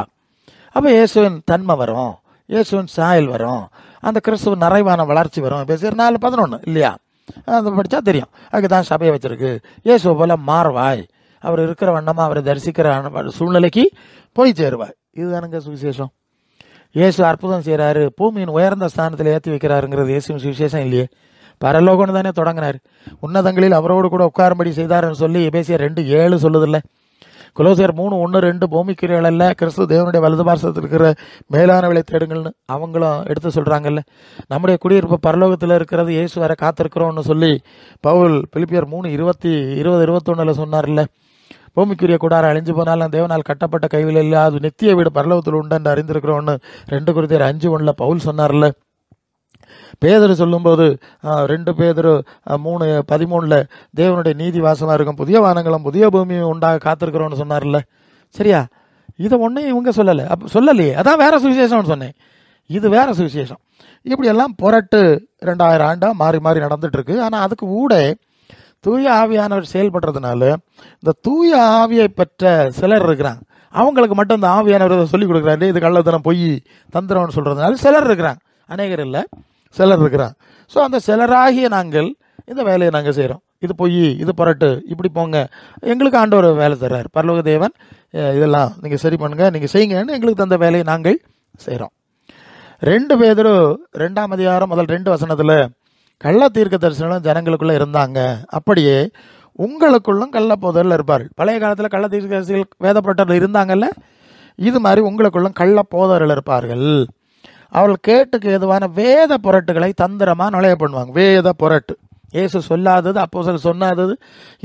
A: அப்போ இயேசுவின் தன்மை வரும், இயேசுவின் சாயல் வரும், அந்த கிறிஸ்துவ நிறைவான வளர்ச்சி வரும். பேசுகிற 4:11 இல்லையா, அதை படித்தா தெரியும். அதுக்கு தான் சபையை வச்சிருக்கு. இயேசுவை போல மாறுவாய், அவர் இருக்கிற வண்ணமாக அவரை தரிசிக்கிற சூழ்நிலைக்கு போய் சேருவாய். இதுதானுங்க சுவிசேஷம். இயேசு அற்புதம் செய்கிறாரு, பூமியின் உயர்ந்த ஸ்தானத்தில் ஏற்றி வைக்கிறாருங்கிறது இயேசுவின் சுவிசேஷம் இல்லையே. பரலோகம்னு தானே தொடங்கினார். உன்னதங்களில் அவரோடு கூட உட்காரும்படி செய்தார்னு சொல்லி எபேசியர் 2:7 சொல்லுதில்ல. கொலோசியர் 3:1-2 பூமிக்குரியவர்கள் அல்ல, கிறிஸ்து தேவனுடைய வலது பார்சத்தில் இருக்கிற மேலானவளை தேடுங்கள்னு அவங்களும் எடுத்து சொல்றாங்கல்ல. நம்முடைய குடியிருப்பு பரலோகத்தில் இருக்கிறது, இயேசு வர காத்திருக்கிறோம்னு சொல்லி பவுல் பிலிப்பியர் 3:20-21 சொன்னார்ல. பூமிக்குரிய கூடாரம் அழிஞ்சு போனாலும் தேவனால் கட்டப்பட்ட கைவில் இல்லை, அது நித்திய வீடு பரலோகத்தில் உண்டு என்று அறிந்திருக்கிறோம்னு 2 கொரிந்தியர் 5:1 பவுல் சொன்னார்ல. பேதுரு சொல்லும்போது 2 பேதுரு 3:13 தேவனுடைய நீதி வாசமா இருக்கும், புதிய வானங்களும் புதிய பூமியும் உண்டாக காத்திருக்கிறோம்னு சொன்னார்ல. சரியா? இதை ஒன்றையும் இவங்க சொல்லலை, அப்போ சொல்லலையே, அதான் வேற சுவிசேஷம்னு சொன்னேன். இது வேற சுவிசேஷம். இப்படியெல்லாம் புரட்டு 2000 ஆண்டா மாறி மாறி நடந்துட்டு இருக்கு. ஆனால் அதுக்கு கூட தூய ஆவியானவர் செயல்படுறதுனால இந்த தூய ஆவியை பெற்ற சிலர் இருக்கிறாங்க. அவங்களுக்கு மட்டும் இந்த ஆவியானவர் சொல்லிக் கொடுக்குறாரு, இது கள்ளத்தனம் பொய் தந்திரம்னு சொல்றதுனால சிலர் இருக்கிறாங்க, அநேகர் இல்லை, சிலர் இருக்கிறாங்க. ஸோ அந்த சிலராகிய நாங்கள் இந்த வேலையை நாங்கள் செய்கிறோம். இது பொய், இது புரட்டு, இப்படி போங்க, எங்களுக்கு ஆண்டவர் வேலை தர்றாரு. பரலோக தேவன் இதெல்லாம் நீங்கள் சரி பண்ணுங்க, நீங்கள் செய்யுங்கன்னு எங்களுக்கு தந்த வேலையை நாங்கள் செய்கிறோம். 2 பேதுரு 2ஆம் அதிகாரம் முதல் 2 வசனத்தில் கள்ள தீர்க்க தரிசனம் ஜனங்களுக்குள்ள இருந்தாங்க, அப்படியே உங்களுக்குள்ளும் கள்ள போதரில் இருப்பார்கள். பழைய காலத்தில் கள்ள தீர்க்க தரிசிகள் வேதப்பட்டர்கள் இருந்தாங்கல்ல, இது மாதிரி உங்களுக்குள்ளும் கள்ள போதரில் இருப்பார்கள். அவர்கள் கேட்டுக்கு ஏதுவான வேத புரட்டுகளை தந்திரமாக நுழைய பண்ணுவாங்க. வேத புரட்டு, இயேசு சொல்லாதது, அப்போஸ்தலர் சொன்னாதது,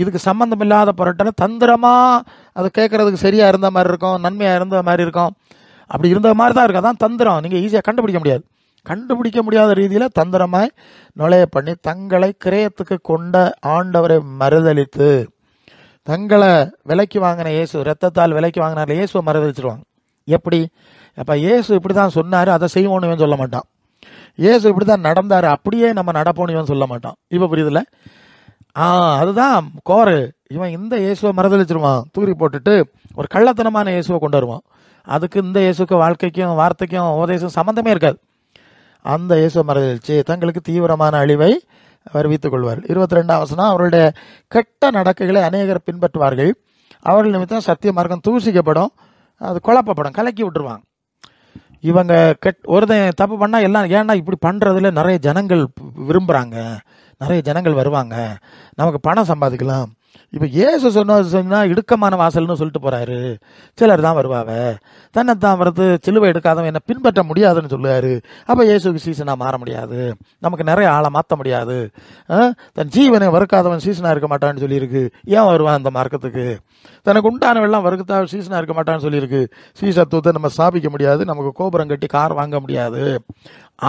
A: இதுக்கு சம்பந்தம் இல்லாத புரட்டலை தந்திரமாக அது கேட்கறதுக்கு சரியா இருந்த மாதிரி இருக்கும், நன்மையாக இருந்த மாதிரி இருக்கும், அப்படி இருந்த மாதிரி தான் இருக்கும். அதான் தந்திரம். நீங்கள் ஈஸியாக கண்டுபிடிக்க முடியாது. கண்டுபிடிக்க முடியாத ரீதியில் தந்திரமாய் நுழைய பண்ணி தங்களை கிரயத்துக்கு கொண்ட ஆண்டவரை மறுதளித்து, தங்களை விலைக்கு வாங்கின இயேசு, ரத்தத்தால் விலைக்கு வாங்கினார் இயேசுவை மறுதளிச்சிருவாங்க. எப்படி? அப்போ இயேசு இப்படி தான் சொன்னார், அதை செய்வோன்னு இவன் சொல்ல மாட்டான். இயேசு இப்படி தான் நடந்தார், அப்படியே நம்ம நடப்போன்னு இவன் சொல்ல மாட்டான். இப்போ புரியுதுல? அதுதான் கோரு. இவன் இந்த இயேசுவை மறுதளிச்சிருவான், தூரி போட்டுட்டு ஒரு கள்ளத்தனமான இயேசுவை கொண்டு வருவான். அதுக்கு இந்த இயேசுக்கு வாழ்க்கைக்கும் வார்த்தைக்கும் உபதேசம் சம்மந்தமே இருக்காது. அந்த இயேசுவை மறுதளிச்சு தங்களுக்கு தீவிரமான அழிவை வருவித்துக் கொள்வார். 22ஆம் வசனம், அவருடைய கெட்ட நடக்கைகளை அநேகர் பின்பற்றுவார்கள், அவர்கள் நிமித்தம் சத்திய மார்க்கம் தூசிக்கப்படும், அது குழப்பப்படும், கலக்கி விட்டுருவாங்க. இவங்க ஒருத்தன் தப்பு பண்ணால் எல்லாம், ஏன்னா இப்படி பண்ணுறதுல நிறைய ஜனங்கள் விரும்புகிறாங்க, நிறைய ஜனங்கள் வருவாங்க, நமக்கு பணம் சம்பாதிக்கலாம். இப்போ இயேசு சொன்னால் இடுக்கமான வாசல்னு சொல்லிட்டு போகிறாரு, சிலர் தான் வருவாங்க, தன்னைத்தான் வரது சிலுவை எடுக்காதவன் என்னை பின்பற்ற முடியாதுன்னு சொல்லுவார். அப்போ இயேசுக்கு சீசனாக மாற முடியாது, நமக்கு நிறைய ஆளை மாற்ற முடியாது, தன் ஜீவனை வறுக்காதவன் சீசனாக இருக்க மாட்டான்னு சொல்லியிருக்கு. ஏன் வருவான் அந்த மார்க்கத்துக்கு? தனக்கு உண்டானவெல்லாம் வறுக்கத்தா சீசனாக இருக்க மாட்டான்னு சொல்லியிருக்கு. சீசத்துவத்தை நம்ம ஸ்தாபிக்க முடியாது, நமக்கு கோபுரம் கட்டி கார் வாங்க முடியாது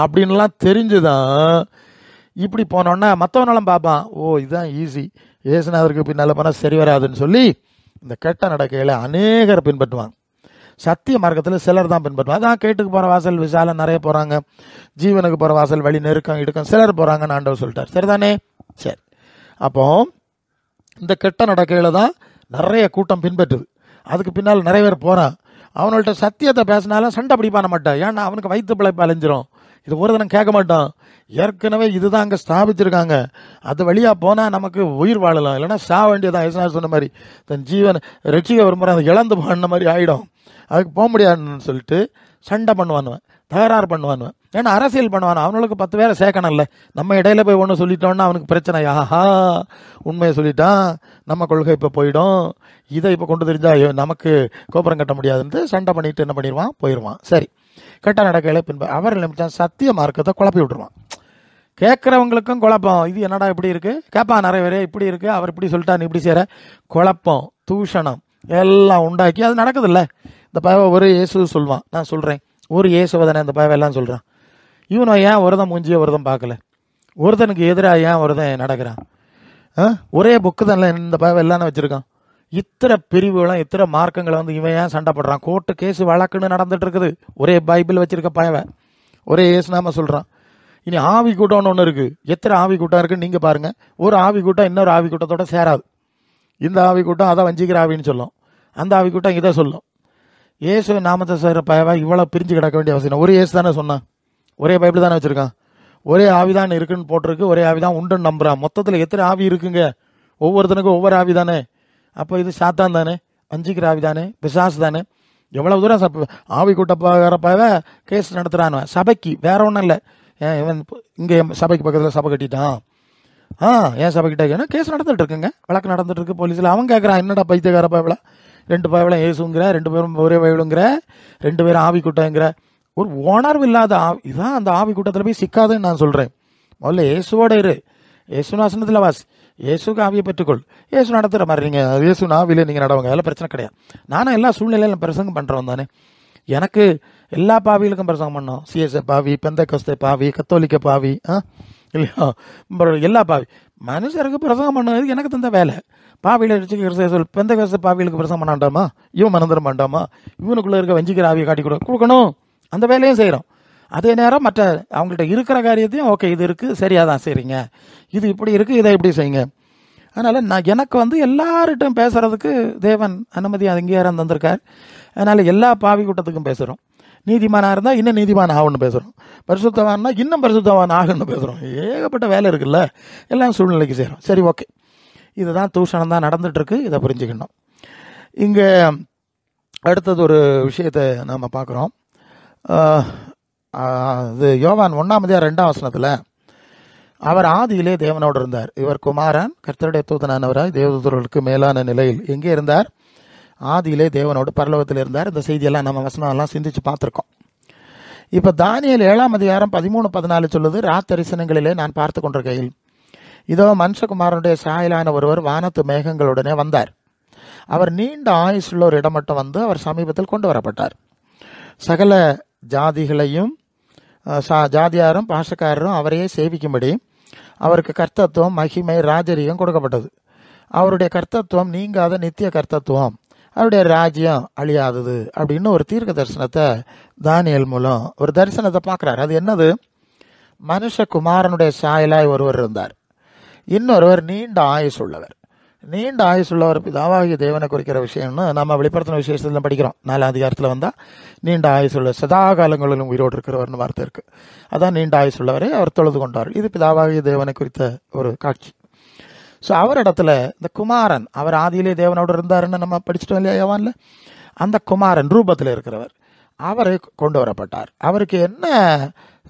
A: அப்படின்லாம் தெரிஞ்சுதான் இப்படி போனோன்னா மற்றவனாலும் பார்ப்பான், ஓ இதுதான் ஈஸி, இயேசுநாதருக்கு பின்னால் போனால் சரி வராதுன்னு சொல்லி இந்த கெட்ட நடக்கையில் அநேகர் பின்பற்றுவாங்க. சத்திய மார்க்கத்தில் சிலர் தான் பின்பற்றுவாங்க. அதான் கேட்டுக்கு போகிற வாசல் விசாலம் நிறைய போகிறாங்க, ஜீவனுக்கு போகிற வாசல் வழி நெருக்கம் இடுக்கம் சிலர் போகிறாங்கன்னு ஆண்டவர் சொல்லிட்டார். சரிதானே? சரி. அப்போ இந்த கெட்ட நடக்கையில் தான் நிறைய கூட்டம் பின்பற்றுது, அதுக்கு பின்னால் நிறைய பேர் போகிறான். அவனோட சத்தியத்தை பேசினாலும் சண்டை பிடிப்பான மாட்டான், ஏன்னா அவனுக்கு வயிற்று பிழைப்பு அலைஞ்சிரும். இது ஒரு தினம் கேட்க மாட்டான், ஏற்கனவே இதுதான் அங்கே ஸ்தாபிச்சிருக்காங்க, அது வழியாக போனால் நமக்கு உயிர் வாழலாம், இல்லைன்னா சா வேண்டியதான். இயேசுநாதர் சொன்ன மாதிரி தன் ஜீவன் ரட்சிக்க விரும்புகிற அதை இழந்து பண்ண மாதிரி ஆகிடும், அதுக்கு போக முடியாதுன்னு சொல்லிட்டு சண்டை பண்ணுவானுவன், தகராறு பண்ணுவானுவன். ஏன்னா அரசியல் பண்ணுவான், அவனுக்கு 10 பேரை சேர்க்கணும்ல. நம்ம இடையில போய் ஒன்று சொல்லிட்டோன்னா அவனுக்கு பிரச்சனை, ஆஹா உண்மையை சொல்லிட்டான், நம்ம கொள்கை இப்போ போயிடும், இதை இப்போ கொண்டு தெரிஞ்சா நமக்கு கோபுரம் கட்ட முடியாதுன்ட்டு சண்டை பண்ணிட்டு என்ன பண்ணிடுவான், போயிடுவான். சரி, கெட்ட நடக்கையில அவர்கள் நிமிஷம் சத்திய மார்க்கத்தை குழப்பி விட்டுருவான். கேட்குறவங்களுக்கும் குழப்பம், இது என்னடா இப்படி இருக்கு, கேட்பான் நிறைய பேர், இப்படி இருக்கு, அவர் இப்படி சொல்லிட்டா நீ இப்படி செய்கிற, குழப்பம் தூஷணம் எல்லாம் உண்டாக்கி அது நடக்குது இல்லை. இந்த பையவை ஒரு இயேசு சொல்லுவான், நான் சொல்கிறேன் ஒரு இயேசுவை தானே இந்த பையவை எல்லாம் சொல்கிறான். இவனை ஏன் ஒருதன் மூஞ்சியை ஒருதன் பார்க்கல, ஒருத்தனுக்கு எதிராக ஏன் ஒருதன் நடக்கிறான், ஒரே புக்கு தான் இந்த பையவை எல்லாம் வச்சுருக்கான். இத்தனை பிரிவுகளும் இத்தனை மார்க்கங்களை இவன் ஏன் சண்டை போடுறான், கோர்ட்டு கேஸு வழக்குன்னு நடந்துட்டு இருக்குது. ஒரே பைபிள் வச்சிருக்க பையன் ஒரே இயேசுநாம சொல்கிறான். இனி ஆவி கூட்டம்னு ஒன்று இருக்குது, எத்தனை ஆவி கூட்டம் இருக்குன்னு நீங்கள் பாருங்கள். ஒரு ஆவி கூட்டம் இன்னொரு ஆவி கூட்டத்தோட சேராது. இந்த ஆவி கூட்டம் அதை வஞ்சிக்கிற ஆவின்னு சொல்லும், அந்த ஆவி கூட்டம் இதை சொல்லும். இயேசு நாமத்தை செய்கிற பையவா இவ்வளோ பிரிஞ்சு கிடக்க வேண்டிய அவசியம். ஒரு இயேசு தானே சொன்னான், ஒரே பைபிள் தானே வச்சுருக்கான், ஒரே ஆவிதான் இருக்குன்னு போட்டிருக்கு, ஒரே ஆவிதான் உண்டுன்னு நம்புறான். மொத்தத்தில் எத்தனை ஆவி இருக்குங்க, ஒவ்வொருத்தனுக்கும் ஒவ்வொரு ஆவி தானே. அப்போ இது சாத்தான் தானே, வஞ்சிக்கிற ஆவி தானே, பிசாசு தானே. எவ்வளவு தூரம் ஆவி கூட்டப்பாக கேஸ் நடத்துகிறான் சபைக்கு, வேற ஒன்றும் இல்லை. இவன் இங்கே சபைக்கு பக்கத்தில் சபை கட்டிட்டான், ஏன் சபை கிட்ட கேஸ் நடந்துட்டு இருக்குங்க, வழக்கு நடந்துட்டு இருக்கு போலீஸில். அவன் கேட்குறான், என்னடா பைத்தியக்கார பயவில் 2 பைபிளும் இயேசுங்கிற, 2 பேரும் ஒரே பைபிளுங்கிற, 2 பேரும் ஆவி கூட்டங்கிற. ஒரு உணர்வு இல்லாத இதான் அந்த ஆவி கூட்டத்தில் போய் சிக்காதுன்னு நான் சொல்கிறேன். முதல்ல இயேசுவோட இரு, இயேசு நாசனத்தில் வாசி, இயேசுக்கு ஆவியை பெற்றுக்கொள், இயேசு நடத்துகிற மாதிரி நீங்கள் இயேசு ஆவியில் நீங்கள் நடவங்க, அதெல்லாம் பிரச்சனை கிடையாது. நானும் எல்லா சூழ்நிலையிலும் பிரசங்கம் பண்ணுறவன் தானே. எனக்கு எல்லா பாவிகளுக்கும் பிரசங்கம் பண்ணோம். சிஎஸ்ஏ பாவி, பெந்தகோஸ்தே பாவி, கத்தோலிக்க பாவி, இல்லையா, எல்லா பாவி மனுஷருக்கு பிரசங்கம் பண்ணது எனக்கு தந்த வேலை. பாவியில் அடிச்சு பெந்தகோஸ்தே பாவிகளுக்கு பிரசங்கம் பண்ணாண்டாமா, இவன் மனந்திரம் வேண்டாமா, இவனுக்குள்ளே இருக்க வஞ்சிக்கிற ஆவியை காட்டி கொடுக்கணும், அந்த வேலையும் செய்கிறோம். அதே நேரம் மற்ற அவங்கள்ட்ட இருக்கிற காரியத்தையும் ஓகே இது இருக்குது சரியாக தான் சரிங்க, இது இப்படி இருக்குது, இதை இப்படி செய்யுங்க. அதனால் எனக்கு எல்லார்கிட்டும் பேசுகிறதுக்கு தேவன் அனுமதி அங்கீகாரம் தந்திருக்கார். அதனால் எல்லா பாவி கூட்டத்துக்கும் பேசுகிறோம். நீதிமானாக இருந்தால் இன்னும் நீதிமான் ஆகுன்னு பேசுகிறோம், பரிசுத்தவான்னா இன்னும் பரிசுத்தவான் ஆகுன்னு பேசுகிறோம். ஏகப்பட்ட வேலை இருக்குல்ல, எல்லாம் சூழ்நிலைக்கு செய்கிறோம். சரி, ஓகே, இதுதான் தூஷணம் தான் நடந்துகிட்ருக்கு, இதை புரிஞ்சுக்கணும். இங்கே அடுத்தது ஒரு விஷயத்தை நாம் பார்க்குறோம். இது யோவான் 1:2 அவர் ஆதியிலே தேவனோடு இருந்தார், இவர் குமாரன், கர்த்தருடைய தூதனானவராய் தேவதூதர்களுக்கு மேலான நிலையில் எங்கே இருந்தார்? ஆதியிலே தேவனோடு பரலோகத்தில் இருந்தார். இந்த செய்தியெல்லாம் நம்ம வசனம்லாம் சிந்திச்சு பார்த்துருக்கோம். இப்போ தானியேல் 7:13-14 சொல்லுது, ராத்தரிசனங்களிலே நான் பார்த்து கொண்டிருக்கையில் இதோ மனுஷகுமாரனுடைய சாயலான ஒருவர் வானத்து மேகங்களுடனே வந்தார். அவர் நீண்ட ஆயுசுள்ள ஒரு இடம் மட்டும் வந்து அவர் சமீபத்தில் கொண்டு வரப்பட்டார். சகல ஜாதிகளையும் ஜாதியாரும் பாஷக்காரரும் அவரையே சேவிக்கும்படி அவருக்கு கர்த்தத்துவம், மகிமை, ராஜரீகம் கொடுக்கப்பட்டது. அவருடைய கர்த்தத்துவம் நீங்காத நித்திய கர்த்தத்துவம், அவருடைய ராஜ்யம் அழியாதது அப்படின்னு ஒரு தீர்க்க தரிசனத்தை தானியேல் மூலம் ஒரு தரிசனத்தை பார்க்குறாரு. அது என்னது? மனுஷகுமாரனுடைய சாயலாய் ஒருவர் இருந்தார், இன்னொருவர் நீண்ட ஆயுசு உள்ளவர். நீண்ட ஆயுசுள்ளவர் பிதாவாகிய தேவனை குறிக்கிற விஷயம்னு நம்ம வெளிப்படுத்தின விசேஷத்தில் படிக்கிறோம். 4ஆம் அதிகாரத்தில் வந்தால் நீண்ட ஆயுசுள்ள சதா காலங்களிலும் உயிரோடு இருக்கிறவர்னு வார்த்தை இருக்குது. அதான் நீண்ட ஆயுசுள்ளவரை அவர் தொழுது கொண்டார். இது பிதாவாகிய தேவனை குறித்த ஒரு காட்சி. ஸோ அவரிடத்துல இந்த குமாரன், அவர் ஆதியிலே தேவனோடு இருந்தாருன்னு நம்ம படிச்சுட்டோம் இல்லையா யோவானில், அந்த குமாரன் ரூபத்தில் இருக்கிறவர் அவரை கொண்டு வரப்பட்டார். அவருக்கு என்ன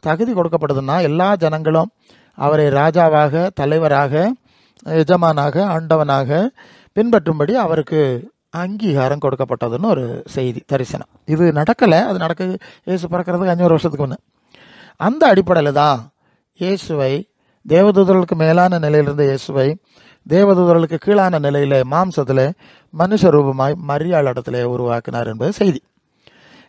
A: தகுதி கொடுக்கப்படுதுன்னா, எல்லா ஜனங்களும் அவரை ராஜாவாக, தலைவராக, எஜமானாக, ஆண்டவனாக பின்பற்றும்படி அவருக்கு அங்கீகாரம் கொடுக்கப்பட்டதுன்னு ஒரு செய்தி, தரிசனம். இது நடக்கலை, அது நடக்க இயேசு பிறக்கிறதுக்கு 500 வருஷத்துக்கு முன்னே. அந்த அடிப்படையில் தான் இயேசுவை தேவதூதர்களுக்கு மேலான நிலையிலிருந்த இயேசுவை தேவதூதர்களுக்கு கீழான நிலையில் மாம்சத்தில் மனுஷ ரூபமாய் மரியாள் இடத்துல உருவாக்கினார் என்பது செய்தி.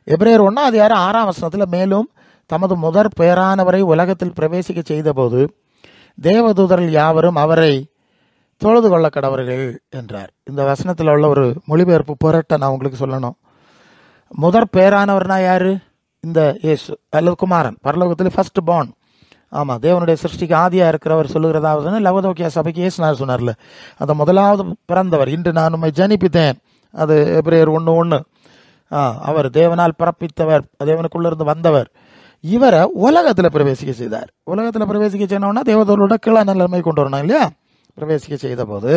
A: எபிரேயர் 1:6 மேலும் தமது முதற் பெயரானவரை உலகத்தில் பிரவேசிக்க செய்த போது தேவதூதர்கள் யாவரும் அவரை தொழுது கொள்ள கடவர்கள் என்றார். இந்த வசனத்தில் உள்ள ஒரு மொழிபெயர்ப்பு புரட்ட நான் உங்களுக்கு சொல்லணும். முதற் பெயரானவர்னா யாரு? இந்த இயேசு அல்லது குமாரன், பரலோகத்தில் ஃபர்ஸ்ட் பார்ன். ஆமாம், தேவனுடைய சிருஷ்டிக்கு ஆதியாக இருக்கிறவர் சொல்லுகிறதாவது லவோதோக்கியா சபைக்கு இயேசுனார் சொன்னார்ல, அந்த முதலாவது பிறந்தவர். இன்று நான் உம்மை ஜனிப்பித்தேன், அது எபிரேயர் 1:1. அவர் தேவனால் பிறப்பித்தவர், தேவனுக்குள்ளிருந்து வந்தவர். இவரை உலகத்தில் பிரவேசிக்க செய்தார். உலகத்தில் பிரவேசிக்க செய்யணும்னா தேவதூதர்களோட கீழே நிலைமை கொண்டு வரணும் இல்லையா? பிரவேசிக்க செய்த போது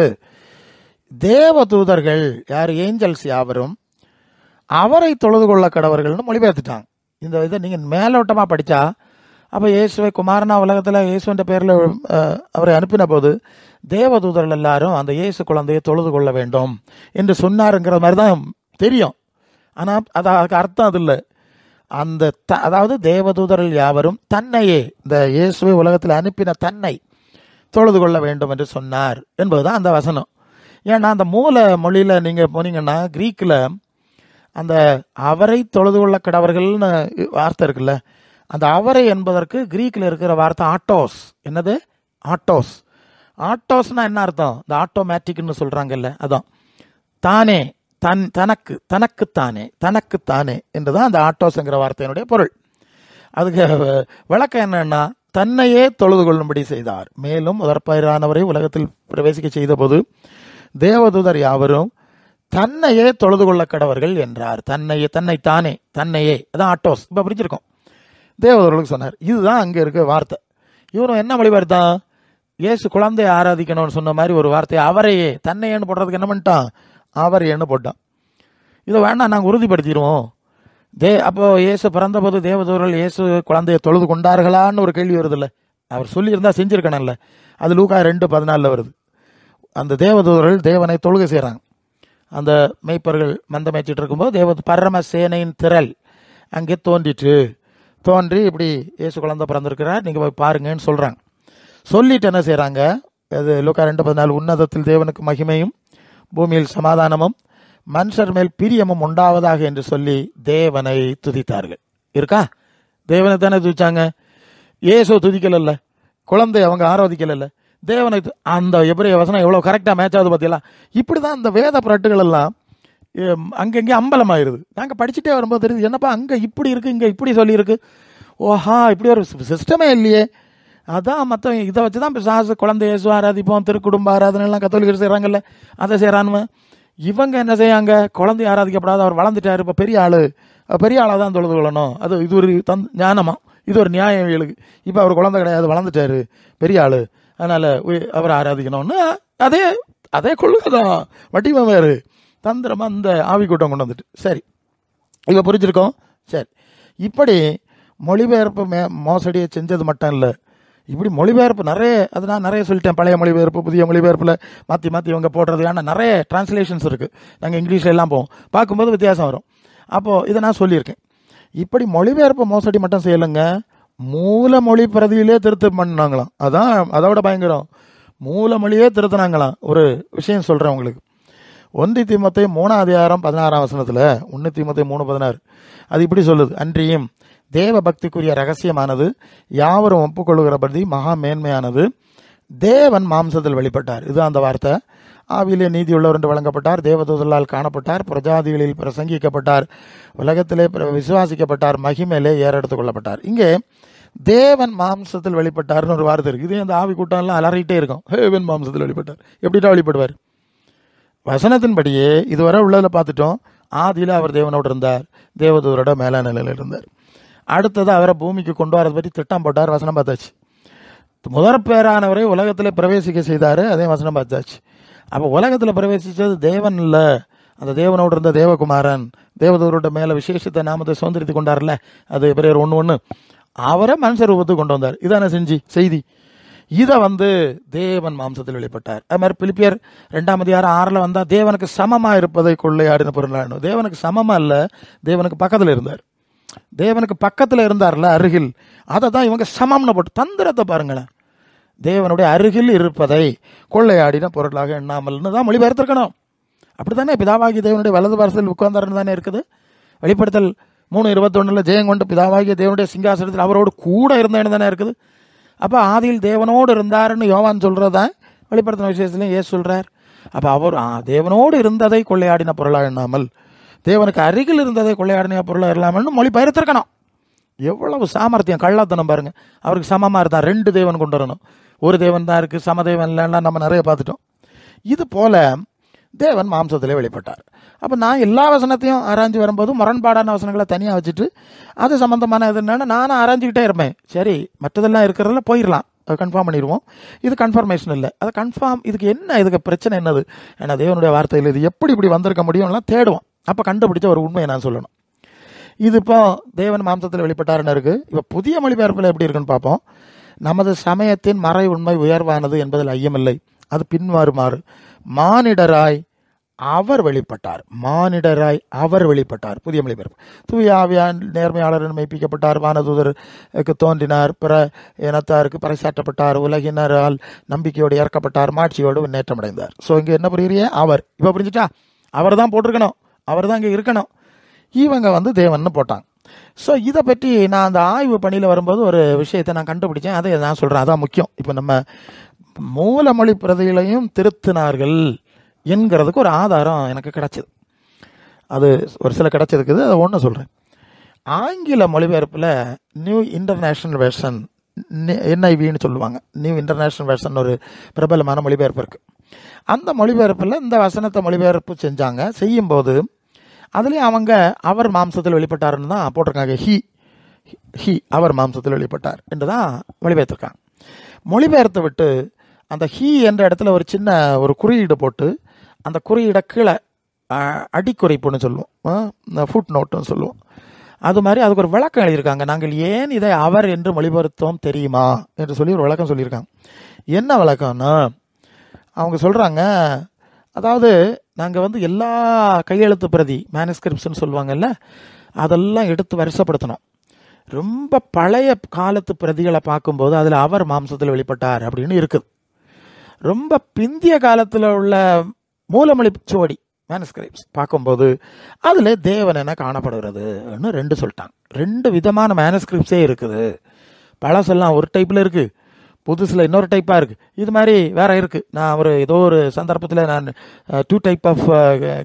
A: தேவதூதர்கள் யார்? ஏஞ்சல்ஸ் யாவரும் அவரை தொழுது கொள்ள கடவர்கள்னு மொழிபெயர்த்துட்டாங்க. இந்த இதை நீங்கள் மேலோட்டமாக படித்தா, அப்போ இயேசுவை குமாரனா உலகத்தில் இயேசுன்ற பேரில் அவரை அனுப்பின போது தேவதூதர்கள் எல்லாரும் அந்த இயேசு குழந்தையை தொழுது கொள்ள வேண்டும் என்று சொன்னாருங்கிற மாதிரி தான் தெரியும். ஆனால் அதுக்கு அர்த்தம் அது இல்லை. அந்த அதாவது தேவதூதர்கள் யாவரும் தன்னையே, இந்த இயேசுவை உலகத்தில் அனுப்பின தன்னை தொழுது கொள்ள வேண்டும் என்று சொன்னார் என்பதுதான் அந்த வசனம். ஏன்னா அந்த மூல மொழியில் நீங்கள் போனீங்கன்னா கிரீக்கில் அந்த அவரை தொழுது கொள்ள கடவர்கள்னு வார்த்தை இருக்குல்ல, அந்த அவரை என்பதற்கு கிரீக்கில் இருக்கிற வார்த்தை ஆட்டோஸ். என்னது? ஆட்டோஸ். ஆட்டோஸ்னா என்ன அர்த்தம்? இந்த ஆட்டோமேட்டிக்னு சொல்கிறாங்கல்ல, அதான் தானே, தனக்கு, தனக்குத்தானே, தனக்குத்தானே என்றுதான் அந்த ஆட்டோஸ்ங்கிற வார்த்தையினுடைய பொருள். அதுக்கு விளக்கம் என்னன்னா, தன்னையே தொழுது கொள்ளும்படி செய்தார். மேலும் முதற்பயிரானவரை உலகத்தில் பிரவேசிக்க செய்த போது தேவதூதர் யாவரும் தன்னையே தொழுது கொள்ள கடவர்கள் என்றார். தன்னையே, தன்னைத்தானே, தன்னையே, அதான் ஆட்டோஸ். இப்போ புரிஞ்சிருக்கோம். தேவதூதர்களுக்கு சொன்னார். இதுதான் அங்கே இருக்க வார்த்தை. இவரும் என்ன மொழிபெயர்த்தான்? இயேசு குழந்தையை ஆராதிக்கணும்னு சொன்ன மாதிரி ஒரு வார்த்தையை அவரையே, தன்னையேன்னு போடுறதுக்கு என்ன பண்ணிட்டான்? அவர் என்ன போட்டான். இதை வேணா நாங்கள் உறுதிப்படுத்திடுவோம். அப்போ இயேசு பிறந்த போது தேவதூதர்கள் இயேசு குழந்தையை தொழுது கொண்டார்களான்னு ஒரு கேள்வி வருது இல்லை? அவர் சொல்லியிருந்தா செஞ்சிருக்கணும்ல. அது லூக்கா 2:14 வருது. அந்த தேவதூதர்கள் தேவனை தொழுகை செய்கிறாங்க. அந்த மேய்ப்பர்கள் மந்த மேய்ச்சிட்டு இருக்கும்போது பரம சேனையின் திரள் அங்கே தோன்றி இப்படி இயேசு குழந்தை பிறந்திருக்கிறார், நீங்கள் போய் பாருங்கன்னு சொல்கிறாங்க. சொல்லிட்டு என்ன செய்கிறாங்க, அது லூக்கா 2:14, உன்னதத்தில் தேவனுக்கு மகிமையும் பூமியில் சமாதானமும் மனுஷர் மேல் பிரியமும் உண்டாவதாக என்று சொல்லி தேவனை துதித்தார்கள். இருக்கா? தேவனை தானே துதிச்சாங்க. இயேசு துதிக்கல, குழந்தை அவங்க ஆராதிக்கல, தேவனை. அந்த எபிரேய வசனம் எவ்வளோ கரெக்டாக மேட்ச் ஆகுது பார்த்தீங்களா? இப்படி தான் இந்த வேத புரட்டுகள் எல்லாம் அங்கங்கே அம்பலமாயிருது. நாங்கள் படிச்சுட்டே வரும்போது தெரியுது, என்னப்பா அங்கே இப்படி இருக்குது, இங்கே இப்படி சொல்லியிருக்கு, ஓஹா இப்படி ஒரு சிஸ்டமே இல்லையே. அதான் மற்ற இதை வச்சு தான் பிசாசு குழந்தை இயேசு ஆராதிப்போம், திருக்குடும்ப ஆராதனைலாம் கத்தோலிக்கர் செய்கிறாங்கல்ல, அதை செய்கிறானுமே. இவங்க என்ன செய்யாங்க, குழந்தை ஆராதிக்கப்படாத, அவர் வளர்ந்துட்டார், இப்போ பெரிய ஆளாக தான் தொழுது கொள்ளணும், இது ஒரு ஞானமா, இது ஒரு நியாயம் இவங்களுக்கு. இப்போ அவர் குழந்தை கிடையாது, வளர்ந்துட்டாரு, பெரிய ஆள், அதனால் அவர் ஆராதிக்கணும்னு அதே கொள்கைதான் வட்டிமா வேறு தந்திரமாக இந்த ஆவி கூட்டம் கொண்டு வந்துட்டு. சரி, இப்போ புரிஞ்சிருக்கோம். சரி, இப்படி மொழிபெயர்ப்பு மோசடியை செஞ்சது மட்டும் இல்லை, இப்படி மொழிபெயர்ப்பு அதை நான் நிறைய சொல்லிட்டேன். பழைய மொழிபெயர்ப்பு, புதிய மொழிபெயர்ப்பில் மாற்றி இவங்க போடுறது, ஆனால் நிறைய டிரான்ஸ்லேஷன்ஸ் இருக்குது. நாங்கள் இங்கிலீஷில் எல்லாம் போவோம், பார்க்கும்போது வித்தியாசம் வரும். அப்போது இதை நான் சொல்லியிருக்கேன். இப்படி மொழிபெயர்ப்பு மோசடி மட்டும் செய்யலைங்க, மூல மொழி பிரதியிலே திருத்தம் பண்ணாங்களாம். அதான் அதோட பயங்கரம், மூல மொழியே திருத்தினாங்களாம். ஒரு விஷயம் சொல்கிறேன் உங்களுக்கு. 1 தீமோத்தேயு 3:16 1 தீமோத்தேயு 3:16 அது இப்படி சொல்லுது, அன்றியும் தேவ பக்திக்குரிய ரகசியமானது யாவரும் ஒப்புக்கொள்ளுகிறபடி மகா மேன்மையானது, தேவன் மாம்சத்தில் வெளிப்பட்டார். இதுதான் அந்த வார்த்தை. ஆவியிலே நீதி உள்ளவர் என்று வழங்கப்பட்டார், தேவதூதர்களால் காணப்பட்டார், பிரஜாதிகளில் பிரசங்கிக்கப்பட்டார், உலகத்திலே விசுவாசிக்கப்பட்டார், மகிமையிலே ஏறெடுத்துக் கொள்ளப்பட்டார். இங்கே தேவன் மாம்சத்தில் வெளிப்பட்டார்னு ஒரு வார்த்தை இருக்குது. இதே அந்த ஆவி கூட்டம்லாம் அலறிட்டே இருக்கும், தேவன் மாம்சத்தில் வெளிப்பட்டார். எப்படிட்டா வெளிப்படுவார்? வசனத்தின்படியே இதுவரை உள்ளதில் பார்த்துட்டோம். ஆதியில் அவர் தேவனோடு இருந்தார், தேவதூதரோட மேல நிலையில் இருந்தார். அடுத்தது அவரை பூமிக்கு கொண்டு வரதை பற்றி திட்டம் போட்டார், வசனம் பார்த்தாச்சு. முதற்பேரானவரை உலகத்தில் பிரவேசிக்க செய்தார், அதே வசனம் பார்த்தாச்சு. அப்போ உலகத்தில் பிரவேசித்தது தேவன் இல்லை, அந்த தேவனோடு இருந்த தேவகுமாரன் தேவதூரோட மேலே விசேஷத்தை நாமத்தை சுதந்திரித்து கொண்டார்ல, அது எபிரேயர் 1:1, அவரை மனுஷ ரூபத்துக்கு கொண்டு வந்தார். இதான செய்தி. இதை தேவன் மாம்சத்தில் வெளிப்பட்டார். அது மாதிரி பிலிப்பியர் 2:6 வந்தால் தேவனுக்கு சமமாக இருப்பதை கொள்ளையாடின பொருளாடணும். தேவனுக்கு சமமாக இல்லை, தேவனுக்கு பக்கத்தில் இருந்தார். தேவனுக்கு பக்கத்தில் இருந்தார்ல, அருகில், அதை தான் இவங்க சமம்னு போட்டு தந்திரத்தை பாருங்களேன். தேவனுடைய அருகில் இருப்பதை கொள்ளையாடின பொருளாக எண்ணாமல்னு தான் மொழிபெயர்த்திருக்கணும். அப்படித்தானே பிதாவாகிய தேவனுடைய வலது பாரசத்தில் உட்கார்ந்தாருன்னு தானே இருக்குது. வெளிப்படுத்தல் 3:21 ஜெயங்கொண்டு பிதாவாகிய தேவனுடைய சிங்காசனத்தில் அவரோடு கூட இருந்தேன்னு தானே இருக்குது. அப்போ ஆதியில் தேவனோடு இருந்தாருன்னு யோவான் சொல்றதான் வெளிப்படுத்தின விசேஷத்துலையும் ஏசு சொல்றார். அப்போ அவர் தேவனோடு இருந்ததை கொள்ளையாடின பொருளாக எண்ணாமல் தேவனுக்கு அருகில் இருந்ததை கொள்ளையாடின பொருளாக இல்லாமல்னு மொழி பெயர்த்திருக்கணும். எவ்வளவு சாமர்த்தியம், கள்ளத்தனம் பாருங்க. அவருக்கு சமமாக இருந்தார், 2 தேவன் கொண்டு வரணும். ஒரு தேவன் தான் இருக்குது, சமதேவன் இல்லைன்னா நம்ம நிறைய பார்த்துட்டோம். இது போல தேவன் மாம்சத்திலே வெளிப்பட்டார். அப்போ நான் எல்லா வசனத்தையும் ஆராய்ஞ்சு வரும்போது முரண்பாடான வசனங்களை தனியாக வச்சுட்டு அது சம்மந்தமான இது என்னன்னா நானும் ஆராய்ஞ்சிக்கிட்டே இருப்பேன். சரி, மற்றதெல்லாம் இருக்கிறதுல போயிடலாம், அதை கன்ஃபார்ம் பண்ணிடுவோம். இது கன்ஃபர்மேஷன் இல்லை, அதை கன்ஃபார்ம், இதுக்கு பிரச்சனை என்னது, ஏன்னா தேவனுடைய வார்த்தையில் இது எப்படி இப்படி வந்திருக்க முடியும்லாம் தேடுவோம். அப்போ கண்டுபிடிச்ச ஒரு உண்மையை நான் சொல்லணும். இது இப்போ தேவன் மாம்சத்தில் வெளிப்பட்டாருன்னு இருக்குது. இப்போ புதிய மொழிபெயர்ப்பில் எப்படி இருக்குன்னு பார்ப்போம். நமது சமயத்தின் மறை உண்மை உயர்வானது என்பதில் ஐயமில்லை. அது பின்வருமாறு, மானிடராய் அவர் வெளிப்பட்டார். புதிய மொழிபெயர்ப்பு. தூய ஆவியான் நேர்மையாளர் மெய்ப்பிக்கப்பட்டார், வானதூதருக்கு தோன்றினார், பிற இனத்தாருக்கு பறைசாற்றப்பட்டார், உலகினரால் நம்பிக்கையோடு இறக்கப்பட்டார், மாட்சியோடு முன்னேற்றமடைந்தார். ஸோ இங்கே என்ன புரியுறிய? அவர். இப்போ புரிஞ்சுட்டா? அவர் தான் போட்டிருக்கணும், அவர் தான் இங்கே இருக்கணும். இவங்க தேவன்னு போட்டாங்க. ஸோ இதை பற்றி நான் அந்த ஆய்வு பணியில் வரும்போது ஒரு விஷயத்தை நான் கண்டுபிடிச்சேன், அதை நான் சொல்கிறேன், அதான் முக்கியம். இப்போ நம்ம மூலமொழி பிரதிகளையும் திருத்தினார்கள் என்கிறதுக்கு ஒரு ஆதாரம் எனக்கு கிடைச்சது. அது ஒரு சில கிடைச்சிருக்குது, அதை ஒன்று சொல்கிறேன். ஆங்கில மொழிபெயர்ப்பில் நியூ இன்டர்நேஷ்னல் வெர்ஷன், NIVன்னு சொல்லுவாங்க, நியூ இன்டர்நேஷ்னல் வெர்ஷன் ஒரு பிரபலமான மொழிபெயர்ப்பு இருக்குது. அந்த மொழிபெயர்ப்பில் இந்த வசனத்தை மொழிபெயர்ப்பு செய்யும்போது அதுலேயும் அவங்க அவர் மாம்சத்தில் வெளிப்பட்டாருன்னு தான் போட்டிருக்காங்க. ஹி அவர் மாம்சத்தில் வெளிப்பட்டார் என்று தான் மொழிபெயர்த்திருக்காங்க. மொழிபெயர்த்து விட்டு அந்த ஹி என்ற இடத்துல ஒரு சின்ன ஒரு குறியீடு போட்டு அந்த குறியீடை கீழே அடிக்குறிப்புன்னு சொல்லுவோம், ஃபுட் நோட்டுன்னு சொல்லுவோம். அது மாதிரி அதுக்கு ஒரு விளக்கம் எழுதியிருக்காங்க. நாங்கள் ஏன் இதை அவர் என்று மொழிபெயர்த்தோம் தெரியுமா என்று சொல்லி ஒரு விளக்கம் சொல்லியிருக்காங்க. என்ன விளக்கம்னா அவங்க சொல்கிறாங்க, அதாவது நாங்கள் எல்லா கையெழுத்து பிரதி மேனுஸ்கிரிப்ட்ஸ்னு சொல்லுவாங்கல்ல, அதெல்லாம் எடுத்து வரிசைப்படுத்தினோம். ரொம்ப பழைய காலத்து பிரதிகளை பார்க்கும்போது அதில் அவர் மாம்சத்தில் வெளிப்பட்டார் அப்படின்னு இருக்குது. ரொம்ப பிந்திய காலத்தில் உள்ள மூலமொழி சுவடி மேனுஸ்கிரிப்ட்ஸ் பார்க்கும்போது அதில் தேவன் என காணப்படுகிறதுன்னு 2 சொல்லிட்டாங்க. 2 விதமான மேனுஸ்கிரிப்ட்ஸே இருக்குது. பழசெல்லாம் ஒரு டைப்பில் இருக்குது, புதுசில் இன்னொரு டைப்பாக இருக்குது. இது மாதிரி வேற இருக்குது. நான் ஏதோ ஒரு சந்தர்ப்பத்தில் நான் 2 டைப் ஆஃப்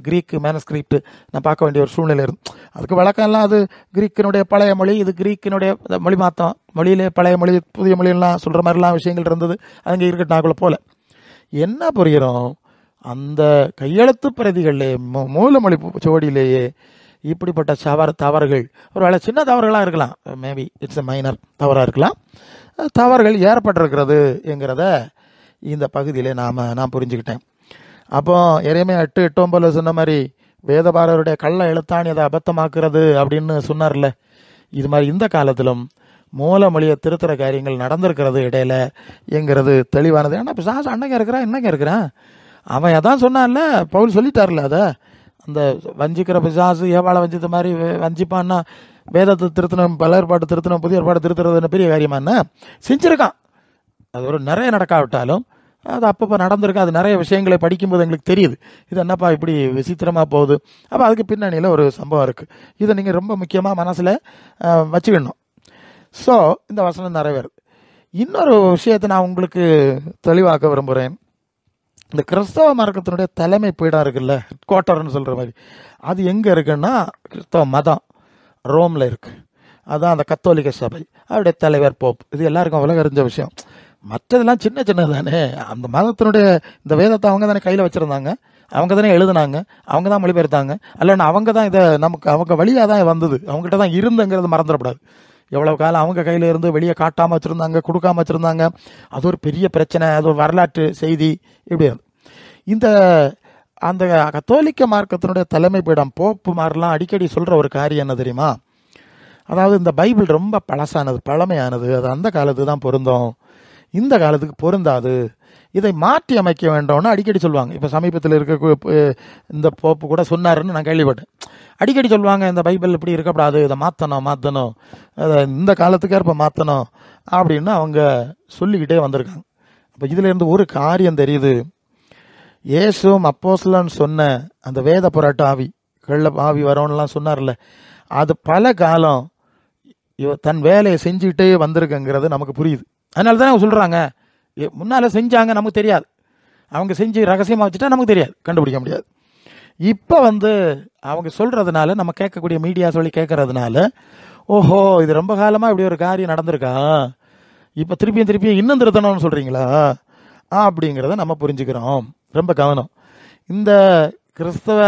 A: கிரீக் மேனுஸ்கிரிப்ட் நான் பார்க்க வேண்டிய ஒரு சூழ்நிலை இருந்து, அதுக்கு விளக்கம்லாம் அது கிரீக்கினுடைய பழைய மொழி, இது கிரீக்கினுடைய மொழி மாற்றம், மொழியிலே பழைய மொழி புதிய மொழியெல்லாம் சொல்கிற மாதிரிலாம் விஷயங்கள் இருந்தது. அங்கே இருக்கட்டும், நாக்குள்ள போல என்ன புரிகிறோம், அந்த கையெழுத்து பிரதிகளிலே மூலமொழி சுவடியிலேயே இப்படிப்பட்ட தவறுகள், ஒரு வேளை சின்ன தவறுகளாக இருக்கலாம், மேபி இட்ஸ் எ மைனர் தவறாக இருக்கலாம், தவறுகள் ஏற்பட்டிருக்கிறது என்கிறத இந்த பகுதியிலே நான் புரிஞ்சுக்கிட்டேன். அப்போ எரேமியா 8:8-9 சொன்ன மாதிரி வேதபாரருடைய கள்ள எழுத்தாணி அதை அபத்தமாக்குறது அப்படின்னு சொன்னார்ல, இது மாதிரி இந்த காலத்திலும் மூலமொழியை திருத்துற காரியங்கள் நடந்திருக்கிறது இடையில என்கிறது தெளிவானது. ஆனால் இப்போ சாஸ் அன்னைக்கு இருக்கிறான் என்னங்க இருக்கிறான், அவன் அதான் சொன்னான்ல, பவுல் சொல்லிட்டார்ல, அதை அந்த வஞ்சிக்கிற பிசாசு ஏவாளை வஞ்சித்த மாதிரி வஞ்சிப்பான்னா வேதத்தை திருத்தணும், பல ஏற்பாடு திருத்தணும், புதிய ஏற்பாடு திருத்துறது பெரிய காரியமானா செஞ்சுருக்கான். அது நிறைய நடக்காவிட்டாலும் அது அப்பப்போ நடந்திருக்கு. அது நிறைய விஷயங்களை படிக்கும்போது எங்களுக்கு தெரியுது, இது என்னப்பா இப்படி விசித்திரமாக போகுது. அப்போ அதுக்கு பின்னணியில் ஒரு சம்பவம் இருக்குது. இதை நீங்கள் ரொம்ப முக்கியமாக மனசில் வச்சுக்கணும். ஸோ இந்த வசனம் நிறைவேறுது. இன்னொரு விஷயத்தை நான் உங்களுக்கு தெளிவாக்க விரும்புகிறேன். இந்த கிறிஸ்தவ மார்க்கத்தினுடைய தலைமை பீடம் இருக்குல்ல, ஹெட் குவார்ட்டர்னு சொல்கிற மாதிரி, அது எங்கே இருக்குன்னா கிறிஸ்தவ மதம் ரோமில் இருக்குது. அதுதான் அந்த கத்தோலிக்க சபை, அவருடைய தலைவர் போப். இது எல்லாருக்கும் உலக அறிஞ்ச விஷயம். மற்றதெல்லாம் சின்ன சின்னது தானே. அந்த மதத்தினுடைய இந்த வேதத்தை அவங்க தானே கையில் வச்சுருந்தாங்க, அவங்க தானே எழுதுனாங்க, அவங்க தான் மொழிபெயர்த்தாங்க. அல்லன்னா அவங்க தான் இதை நமக்கு அவங்க வழியாக தான் வந்தது, அவங்ககிட்ட தான் இருந்துங்கிறது மறந்துடக்கூடாது. எவ்வளோ காலம் அவங்க கையில் இருந்து வெளியே காட்டாமல் வச்சுருந்தாங்க, கொடுக்காம வச்சுருந்தாங்க. அது ஒரு பெரிய பிரச்சனை, அது ஒரு வரலாற்று செய்தி. இப்படி இந்த அந்த கத்தோலிக்க மார்க்கத்தினுடைய தலைமை பீடம் போப்பு மாதிரிலாம் அடிக்கடி சொல்கிற ஒரு காரியம் என்ன தெரியுமா, அதாவது இந்த பைபிள் ரொம்ப பழசானது, பழமையானது, அது அந்த காலத்துக்கு தான் பொருந்தும், இந்த காலத்துக்கு பொருந்தாது, இதை மாற்றி அமைக்க வேண்டும்னு அடிக்கடி சொல்லுவாங்க. இப்போ சமீபத்தில் இருக்க இந்த போப்பு கூட சொன்னாருன்னு நான் கேள்விப்பட்டேன். அடிக்கடி சொல்லுவாங்க, இந்த பைபிள் இப்படி இருக்கக்கூடாது, இதை மாற்றணும் அதை இந்த காலத்துக்கு ஏற்ப மாற்றணும் அப்படின்னு அவங்க சொல்லிக்கிட்டே வந்திருக்காங்க. அப்போ இதிலேருந்து ஒரு காரியம் தெரியுது, இயேசுவும் அப்போஸ்தலன் சொன்ன அந்த வேத புரட்டு ஆவி, கள்ள ஆவி வரோன்னெலாம் சொன்னார்ல, அது பல காலம் தன் வேலையை செஞ்சுக்கிட்டே வந்திருக்குங்கிறது நமக்கு புரியுது. அதனால தானே அவங்க சொல்கிறாங்க, முன்னால் செஞ்சாங்க நமக்கு தெரியாது, அவங்க செஞ்சு ரகசியமாக வச்சுட்டா நமக்கு தெரியாது, கண்டுபிடிக்க முடியாது. இப்போ அவங்க சொல்கிறதுனால, நம்ம கேட்கக்கூடிய மீடியா சொல்லி கேட்கறதுனால, ஓஹோ இது ரொம்ப காலமாக இப்படி ஒரு காரியம் நடந்திருக்கா, இப்போ திருப்பியும் இன்னும் திருத்தணும்னு சொல்கிறீங்களா அப்படிங்கிறத நம்ம புரிஞ்சுக்கிறோம். ரொம்ப கவனம். இந்த கிறிஸ்தவ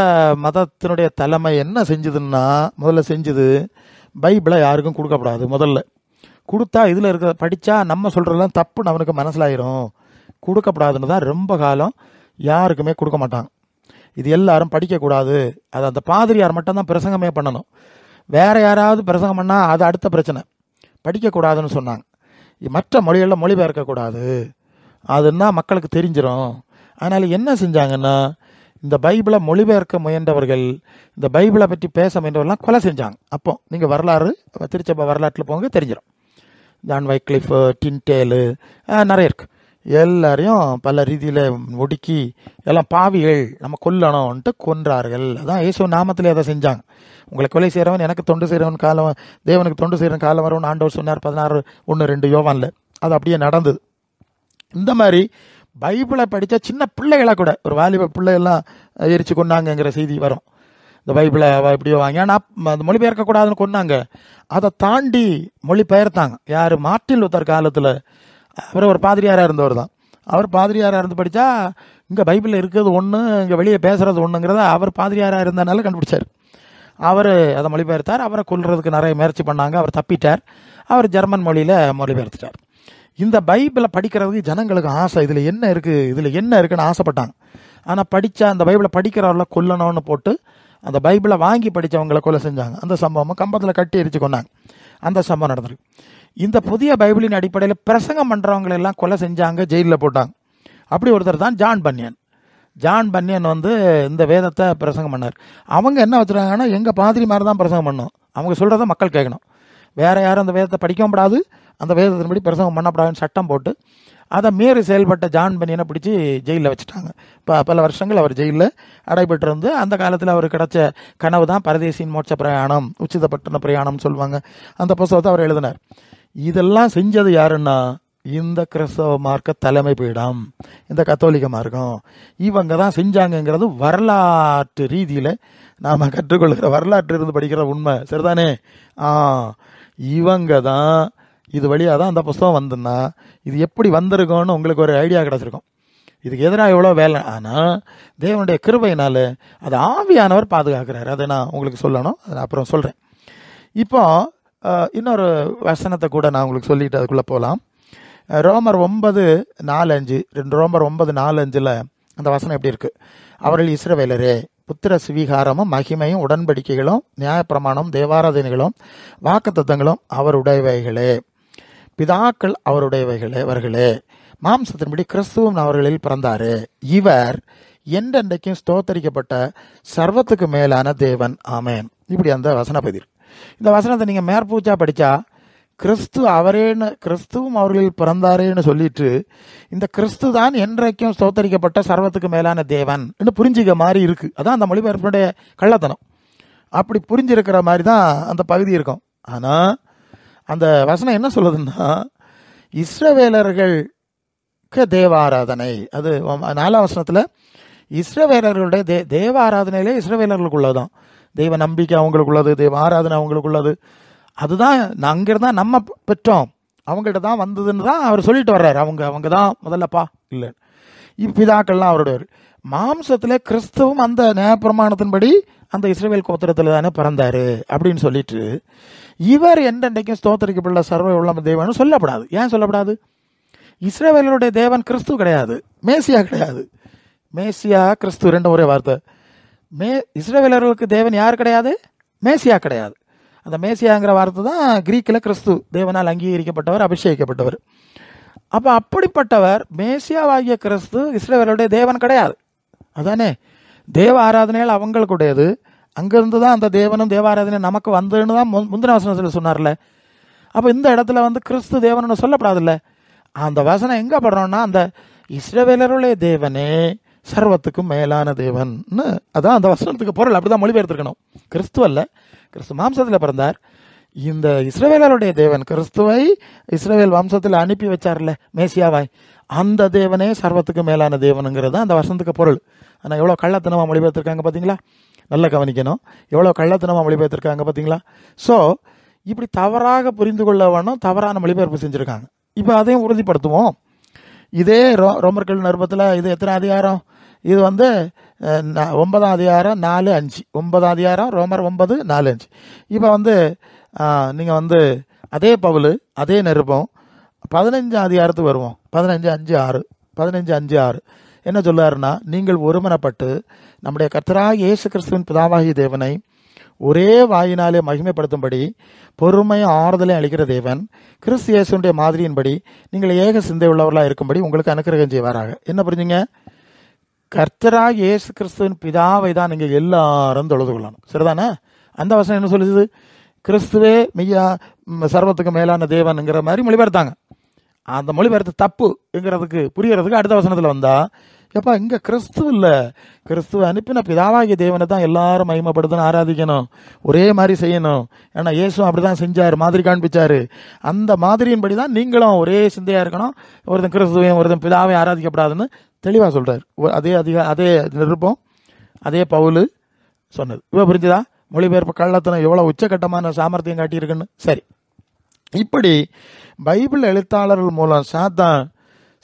A: மதத்தினுடைய தலைமை என்ன செஞ்சதுன்னா, முதல்ல செஞ்சது பைபிளை யாருக்கும் கொடுக்கப்படாது. முதல்ல கொடுத்தா இதில் இருக்கிற படித்தா நம்ம சொல்கிறதெல்லாம் தப்புன்னு அவனுக்கு மனசிலாயிரும், கொடுக்கப்படாதுன்னு தான் ரொம்ப காலம் யாருக்குமே கொடுக்க மாட்டாங்க. இது எல்லாரும் படிக்கக்கூடாது, அது அந்த பாதிரியார் மட்டும்தான் பிரசங்கமே பண்ணணும், வேற யாராவது பிரசங்கம் பண்ணால் அது அடுத்த பிரச்சனை, படிக்கக்கூடாதுன்னு சொன்னாங்க. மற்ற மொழிகளில் மொழிபெயர்க்கக்கூடாது, அதுன்னா மக்களுக்கு தெரிஞ்சிடும். அதனால் என்ன செஞ்சாங்கன்னா, இந்த பைபிளை மொழிபெயர்க்க முயன்றவர்கள், இந்த பைபிளை பற்றி பேச முயன்றவர்கள்லாம் கொலை செஞ்சாங்க. அப்போ நீங்கள் வரலாறு திருச்சபை வரலாற்றில் போங்க தெரிஞ்சிடும். ஜான் வைக்லிஃப், டின்டேலு, நிறைய இருக்கு. எல்லாரையும் பல ரீதியில் ஒடுக்கி எல்லாம் பாவிகள் நம்ம கொல்லணும்ன்ட்டு கொன்றார்கள். அதான் இயேசு நாமத்திலே அதை செஞ்சாங்க. உங்களை கொலை செய்கிறவன் எனக்கு தொண்டு செய்கிறவன் காலம், தேவனுக்கு தொண்டு செய்கிறவன் காலம் வரும்னு ஆண்டவர் சொன்னார் 16:1-2 யோவானில். அது அப்படியே நடந்தது. இந்த மாதிரி பைபிளை படித்த சின்ன பிள்ளைகளை கூட, ஒரு வாலிப பிள்ளைகள்லாம் எரிச்சு கொண்டாங்கங்கிற செய்தி வரும். இந்த பைபிளை இப்படியோ வாங்கி, ஆனால் அது மொழிபெயர்க்கக்கூடாதுன்னு கொண்டாங்க. அதை தாண்டி மொழிபெயர்த்தாங்க. யார்? மார்ட்டின் லூத்தர் காலத்தில். அவர் ஒரு பாதிரியாராக இருந்தவர் தான். அவர் பாதிரியாராக இருந்து படித்தா இங்கே பைபிளில் இருக்கிறது ஒன்று, இங்கே வெளியே பேசுகிறது ஒன்றுங்கிறத அவர் பாதிரியாராக இருந்தனால கண்டுபிடிச்சார். அவர் அதை மொழிபெயர்த்தார். அவரை கொல்றதுக்கு நிறைய முயற்சி பண்ணாங்க, அவர் தப்பிட்டார். அவர் ஜெர்மன் மொழியில் மொழிபெயர்த்துட்டார். இந்த பைபிளை படிக்கிறதுக்கு ஜனங்களுக்கு ஆசை, இதில் என்ன இருக்குன்னு ஆசைப்பட்டாங்க. ஆனால் படித்தா அந்த பைபிளை படிக்கிறவர்களை கொல்லணும்னு போட்டு அந்த பைபிளை வாங்கி படித்தவங்களை கொலை செஞ்சாங்க. அந்த சம்பவம் கம்பத்தில் கட்டி எரிச்சு கொண்டாங்க. அந்த சம்பவம் நடந்திருக்கு. இந்த புதிய பைபிளின் அடிப்படையில் பிரசங்கம் பண்ணுறவங்களெல்லாம் கொலை செஞ்சாங்க, ஜெயிலில் போட்டாங்க. அப்படி ஒருத்தர் தான் ஜான் பன்னியன். ஜான் பன்னியன் வந்து இந்த வேதத்தை பிரசங்கம் பண்ணார். அவங்க என்ன வச்சுருக்காங்கன்னா, எங்கள் பாதிரி மாதிரி தான் பிரசங்கம் பண்ணணும், அவங்க சொல்கிறத மக்கள் கேட்கணும், வேற யாரும் அந்த வேதத்தை படிக்கவும் கூடாது, அந்த வேதத்தின்படி பிரசங்கம் பண்ணக்கூடாதுன்னு சட்டம் போட்டு அதை மீறி செயல்பட்ட ஜான் பன்னியனை பிடிச்சி ஜெயிலில் வச்சுட்டாங்க. இப்போ பல வருஷங்கள் அவர் ஜெயிலில் அடைபெற்றிருந்து, அந்த காலத்தில் அவர் கிடைச்ச கனவு தான் பரதேசியின் மோட்ச பிரயாணம், உச்சிதப்பட்டின பிரயாணம்னு சொல்லுவாங்க. அந்த புத்தகத்தை அவர் எழுதினார். இதெல்லாம் செஞ்சது யாருன்னா இந்த கிறிஸ்தவ மார்க்க தலைமை பீடம், இந்த கத்தோலிக்க மார்க்கம், இவங்க தான் செஞ்சாங்கங்கிறது வரலாற்று ரீதியில் நாம் கற்றுக்கொள்கிற, வரலாற்று இருந்து படிக்கிற உண்மை. சரிதானே? இவங்க தான், இது வழியாக தான் அந்த புஸ்தகம் வந்துன்னா இது எப்படி வந்திருக்கோன்னு உங்களுக்கு ஒரு ஐடியா கிடச்சிருக்கும். இதுக்கு எதிராக எவ்வளோ வேலை, ஆனால் தேவனுடைய கிருபையினால அது ஆவியானவர் பாதுகாக்கிறார். அதை நான் உங்களுக்கு சொல்லணும், அதை அப்புறம் சொல்கிறேன். இப்போ இன்னொரு வசனத்தை கூட நான் உங்களுக்கு சொல்லிட்டு அதுக்குள்ளே போகலாம். ரோமர் 9:4-5, ரோமர் 9:4-5 அந்த வசனம் எப்படி இருக்குது? அவர்கள் இஸ்ரவேலரே, புத்திர சுவீகாரமும் மகிமையும் உடன்படிக்கைகளும் நியாயப்பிரமாணம் தேவாராதனைகளும் வாக்குத்தத்தங்களும் அவருடையவைகளே, பிதாக்கள் அவருடையவர்களே, மாம்சத்தின்படி கிறிஸ்துவும் அவர்களில் பிறந்தாரு, இவர் என்றென்றைக்கும் ஸ்தோத்தரிக்கப்பட்ட சர்வத்துக்கு மேலான தேவன், ஆமேன். இப்படி அந்த வசன பதிர். இந்த வசனத்தை நீங்கள் மேற்பூச்சா படித்தா கிறிஸ்து அவரேன்னு, கிறிஸ்துவும் அவர்களில் பிறந்தாரேன்னு சொல்லிட்டு இந்த கிறிஸ்து தான் என்றைக்கும் ஸ்தோத்தரிக்கப்பட்ட சர்வத்துக்கு மேலான தேவன் புரிஞ்சிக்க மாதிரி இருக்கு. அதான் அந்த மொழிபெயர்ப்புடைய கள்ளத்தனம். அப்படி புரிஞ்சிருக்கிற மாதிரி தான் அந்த பகுதி இருக்கும். ஆனால் அந்த வசனம் என்ன சொல்லுதுன்னா, இஸ்ரவேலர்களுக்கு தேவாராதனை, அது 4ஆம் வசனத்தில் இஸ்ரவேலர்களுடைய தேவ ஆராதனையிலே இஸ்ரவேலர்களுக்குள்ளதான் தெய்வ நம்பிக்கை அவங்களுக்குள்ளது, தெய்வ ஆராதனை அவங்களுக்குள்ளது. அதுதான் அங்கிருந்தா நம்ம பெற்றோம், அவங்கள்ட்ட தான் வந்ததுன்னு தான் அவர் சொல்லிட்டு வர்றாரு. அவங்க தான் முதல்லப்பா இல்லை, இப்பிதாக்கள்லாம் அவருடைய மாம்சத்தில் கிறிஸ்துவும் அந்த நியாயப்பிரமாணத்தின்படி அந்த இஸ்ரவேல் கோத்திரத்தில் தானே பிறந்தாரு அப்படின்னு சொல்லிட்டு, இவர் என்றென்றைக்கும் ஸ்தோத்தரிக்கப்பட்ட சர்வ உள்ள தேவன் சொல்லப்படாது. ஏன் சொல்லப்படாது? இஸ்ரவேலருடைய தேவன் கிறிஸ்து கிடையாது, மேசியா கிடையாது. மேசியா கிறிஸ்து ரெண்டு ஒரே வார்த்தை. இஸ்ரவேலர்களுக்கு தேவன் யார் கிடையாது? மேசியா கிடையாது. அந்த மேசியாங்கிற வார்த்தை தான் கிரீக்கில் கிறிஸ்து, தேவனால் அங்கீகரிக்கப்பட்டவர், அபிஷேகிக்கப்பட்டவர். அப்போ அப்படிப்பட்டவர் மேசியாவாகிய கிறிஸ்து இஸ்ரவேலருடைய தேவன் கிடையாது. அதானே? தேவ ஆராதனைகள் அவங்களுக்குடையது. அங்கிருந்து தான் அந்த தேவனும் தேவ ஆராதனை நமக்கு வந்துன்னு தான் முந்தின வசனத்தில் சொன்னார்ல. அப்போ இந்த இடத்துல கிறிஸ்து தேவன் சொல்லப்படாதுல்ல. அந்த வசனம் எங்கே படுறோம்னா, அந்த இஸ்ரவேலருடைய தேவனே சர்வத்துக்கும் மேலான தேவன்னு, அதான் அந்த வசனத்துக்கு பொருள். அப்படிதான் மொழிபெயர்த்திருக்கணும். கிறிஸ்து அல்ல, கிறிஸ்து மாம்சத்தில் பிறந்தார். இந்த இஸ்ரவேலருடைய தேவன் கிறிஸ்துவை இஸ்ரவேல் வம்சத்தில் அனுப்பி வச்சார்ல மேசியாவாய், அந்த தேவனே சர்வத்துக்கு மேலான தேவனுங்கிறது அந்த வசனத்துக்கு பொருள். ஆனால் எவ்வளோ கள்ளத்தனமாக மொழிபெயர்த்திருக்காங்க பார்த்தீங்களா? நல்லா கவனிக்கணும், எவ்வளோ கள்ளத்தனமாக மொழிபெயர்த்திருக்காங்க பார்த்தீங்களா? ஸோ இப்படி தவறாக புரிந்து கொள்ள வேணும், தவறான மொழிபெயர்ப்பு செஞ்சுருக்காங்க. இப்போ அதையும் உறுதிப்படுத்துவோம். இதே ரோமர்கள் நிருபத்தில் இது எத்தனை அதிகாரம்? இது 9ஆம் அதிகாரம் 4-5. 9ஆம் அதிகாரம் ரோமர் 9:4-5. இப்போ நீங்கள் அதே பவுல் அதே நிருபம் 15ஆம் அதிகாரத்துக்கு வருவோம். 15:5-6 என்ன சொல்லாருன்னா, நீங்கள் ஒருமனப்பட்டு நம்முடைய கர்த்தராகிய இயேசு கிறிஸ்துவின் பிதாவாகிய தேவனை ஒரே வாயினாலே மகிமைப்படுத்தும்படி பொறுமையும் ஆறுதலையும் அளிக்கிற தேவன் கிறிஸ்து இயேசுடைய மாதிரியின்படி நீங்கள் ஏக சிந்தை உள்ளவர்களாக இருக்கும்படி உங்களுக்கு அனுக்கிரகம் செய்வாராக. என்ன புரிஞ்சுங்க? கர்த்தராகிய இயேசு கிறிஸ்துவின் பிதாவை தான் நீங்கள் எல்லாரும் தொழுது கொள்ளணும். சரிதானே? அந்த வசனம் என்ன சொல்லுது? கிறிஸ்துவே மெய்யா சர்வத்துக்கு மேலான தேவனுங்கிற மாதிரி மொழிபெயர்த்தாங்க. அந்த மொழிபெயர்த்து தப்புங்கிறதுக்கு புரியறதுக்கு அடுத்த வசனத்தில் வந்தா, எப்பா இங்கே கிறிஸ்து இல்லை, கிறிஸ்துவை அனுப்பின பிதாவாகிய தேவனை தான் எல்லாரும் மகிமைப்படுத்தணும், ஆராதிக்கணும், ஒரே மாதிரி செய்யணும். ஏன்னா இயேசுவும் அப்படி தான் செஞ்சார், மாதிரி காண்பிச்சாரு. அந்த மாதிரியின்படி தான் நீங்களும் ஒரே சிந்தையாக இருக்கணும், ஒருத்தன் கிறிஸ்துவையும் ஒருத்தன் பிதாவையும் ஆராதிக்கப்படாதுன்னு தெளிவாக சொல்கிறார். அதே நிருப்பம் அதே பவுல் சொன்னது. இப்போ புரிஞ்சுதா? மொழிபெயர்ப்பு கள்ளத்தனம் எவ்வளோ உச்சகட்டமான சாமர்த்தியம் காட்டியிருக்குன்னு. சரி, இப்படி பைபிள் எழுத்தாளர்கள் மூலம் சாத்தான்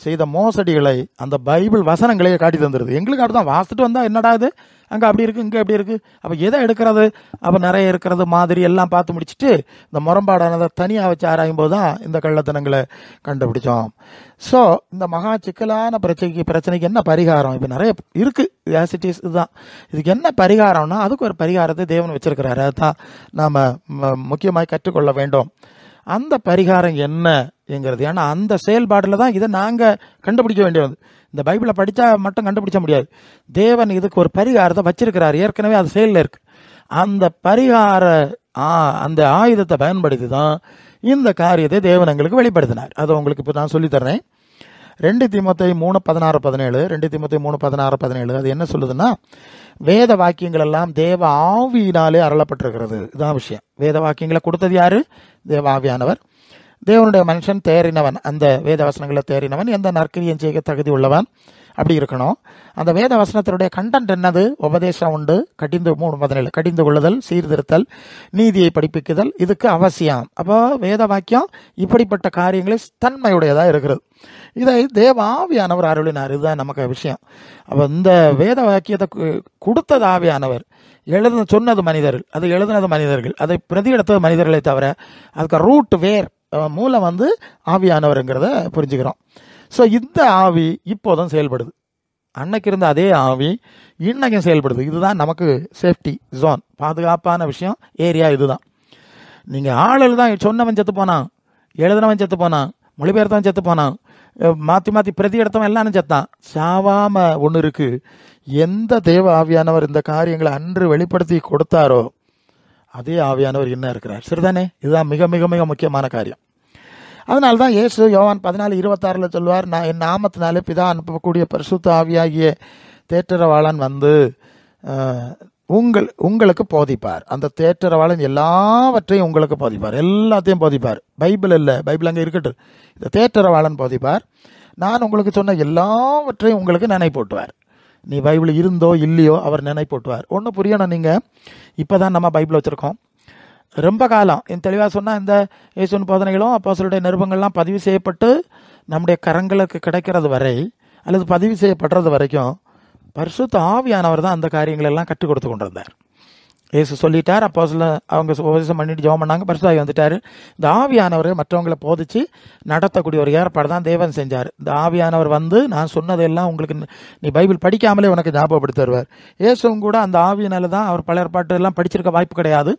A: செய்த மோசடிகளை அந்த பைபிள் வசனங்களையே காட்டி தந்துடுது. எங்களுக்கு அப்படி தான் வாசிட்டு வந்தால் என்னடா இது, அங்கே அப்படி இருக்குது, இங்கே எப்படி இருக்குது, அப்போ எதை எடுக்கிறது, அப்போ நிறைய இருக்கிறது மாதிரி எல்லாம் பார்த்து முடிச்சுட்டு இந்த முரண்பாடானதை தனியாக வச்சு ஆராயும் போது தான் இந்த கள்ளத்தனங்களை கண்டுபிடிச்சோம். ஸோ இந்த மகா சிக்கலான பிரச்சனைக்கு என்ன பரிகாரம்? இப்போ நிறைய இருக்குது, ஆசிட்டிஸ் இதுதான். இதுக்கு என்ன பரிகாரம்னா, அதுக்கு ஒரு பரிகாரத்தை தேவன் வச்சிருக்கிறாரு. அதுதான் நாம் முக்கியமாக கற்றுக்கொள்ள வேண்டும். அந்த பரிகாரம் என்ன என்கிறது. ஏன்னா அந்த செயல்பாடில் தான் இதை நாங்கள் கண்டுபிடிக்க வேண்டியது. இந்த பைபிளை படித்தா மட்டும் கண்டுபிடிக்க முடியாது. தேவன் இதுக்கு ஒரு பரிகாரத்தை வச்சிருக்கிறார், ஏற்கனவே அது செயலில் இருக்கு. அந்த பரிகார அந்த ஆயுதத்தை பயன்படுத்தி தான் இந்த காரியத்தை தேவன் எங்களுக்கு வெளிப்படுத்தினார். அதை உங்களுக்கு இப்போ நான் சொல்லித்தர்றேன். 2 தீமோத்தேயு 3:16-17 2 தீமோத்தேயு 3:16-17 அது என்ன சொல்லுதுன்னா, வேத வாக்கியங்கள் எல்லாம் தேவ ஆவியினாலே அருளப்பட்டிருக்கிறது. இதுதான் விஷயம். வேத வாக்கியங்களை கொடுத்தது யாரு? தேவ ஆவியானவர். தேவனுடைய மனுஷன் தேறினவன், அந்த வேத வசனங்களை தேறினவன், எந்த நற்கிரியம் செய்ய தகுதி உள்ளவன் அப்படி இருக்கணும். அந்த வேத வசனத்தினுடைய கண்டென்ட் என்னது? உபதேசம் உண்டு, 3:17 கடிந்து கொள்ளுதல், சீர்திருத்தல், நீதியை படிப்பிக்குதல், இதுக்கு அவசியம். அப்போ வேத வாக்கியம் இப்படிப்பட்ட காரியங்களில் தன்மையுடையதாக இருக்கிறது. இதை தேவ ஆவியானவர் அருளினார். இதுதான் நமக்கு விஷயம். அப்போ இந்த வேத வாக்கியத்தை கொடுத்தது ஆவியானவர், சொன்னது மனிதர்கள், அதை எழுதினது மனிதர்கள், அதை பிரதி எடுத்தது மனிதர்களை தவிர அதுக்கு ரூட் வேர் மூலம் ஆவியானவருங்கிறத புரிஞ்சுக்கிறோம். ஸோ இந்த ஆவி இப்போதும் செயல்படுது. அன்னைக்கு இருந்த அதே ஆவி இன்னைக்கும் செயல்படுது. இதுதான் நமக்கு சேஃப்டி ஜோன், பாதுகாப்பான விஷயம், ஏரியா இதுதான். நீங்கள் ஆளுகள் தான் சொன்னவன் செத்து போனான், எழுதினவன் செத்து போனான், மொழிபெயர்த்தவன் செத்து போனான், மாற்றி மாற்றி பிரதி எடுத்தவன் எல்லாரும் செத்தான். சாவாம ஒன்று இருக்கு. எந்த தேவ ஆவியானவர் இந்த காரியங்களை அன்று வெளிப்படுத்தி கொடுத்தாரோ அதே ஆவியானவர் என்ன இருக்கிறார். சரிதானே? இதுதான் மிக மிக மிக முக்கியமான காரியம். அதனால்தான் இயேசு யோவான் 14:26 சொல்வார், நான் என் நாமத்தினாலே பிதா அனுப்பக்கூடிய பரிசுத்த ஆவியாகிய தேற்றரவாளன் உங்களுக்கு போதிப்பார். அந்த தேற்றரவாளன் எல்லாவற்றையும் உங்களுக்கு போதிப்பார், எல்லாத்தையும் போதிப்பார். பைபிள் இல்லை, பைபிள் அங்கே இருக்கட்டும். இந்த தேற்றரவாளன் போதிப்பார். நான் உங்களுக்கு சொன்ன எல்லாவற்றையும் உங்களுக்கு நினைப்பூட்டுவார். நீ பைபிள் இருந்தோ இல்லையோ அவர் நினைப்பூட்டுவார். ஒன்று புரியணும், நீங்கள் இப்போ தான் நம்ம பைபிள் வச்சுருக்கோம். ரொம்ப காலம் தெளிவாக சொன்னால் இந்த இயேசுவின் போதனைகளும் அப்போஸ்தலருடைய நிருபங்கள்லாம் பதிவு செய்யப்பட்டு நம்முடைய கரங்களுக்கு கிடைக்கிறது வரை, அல்லது பதிவு செய்யப்படுறது வரைக்கும் பரிசுத்த ஆவியானவர் தான் அந்த காரியங்கள் எல்லாம் கற்றுக் கொடுத்து கொண்டு இருந்தார். இயேசு சொல்லிட்டார், அப்போஸ்தலர் அவங்க உபதேசம் பண்ணிட்டு ஜெபம் பண்ணாங்க, பரிசுத்த ஆவி வந்துட்டார். இந்த ஆவியானவர் மற்றவங்களை போதிச்சு நடத்தக்கூடிய ஒரு ஏற்பாடு தான் தேவன் செஞ்சார். இந்த ஆவியானவர் நான் சொன்னதெல்லாம் உங்களுக்கு நீ பைபிள் படிக்காமலே உனக்கு ஞாபகப்படுத்தி தருவார். இயேசுவும் கூட அந்த ஆவியினால தான் அவர் பல ஏற்பாட்டு எல்லாம் படிச்சிருக்க வாய்ப்பு கிடையாது.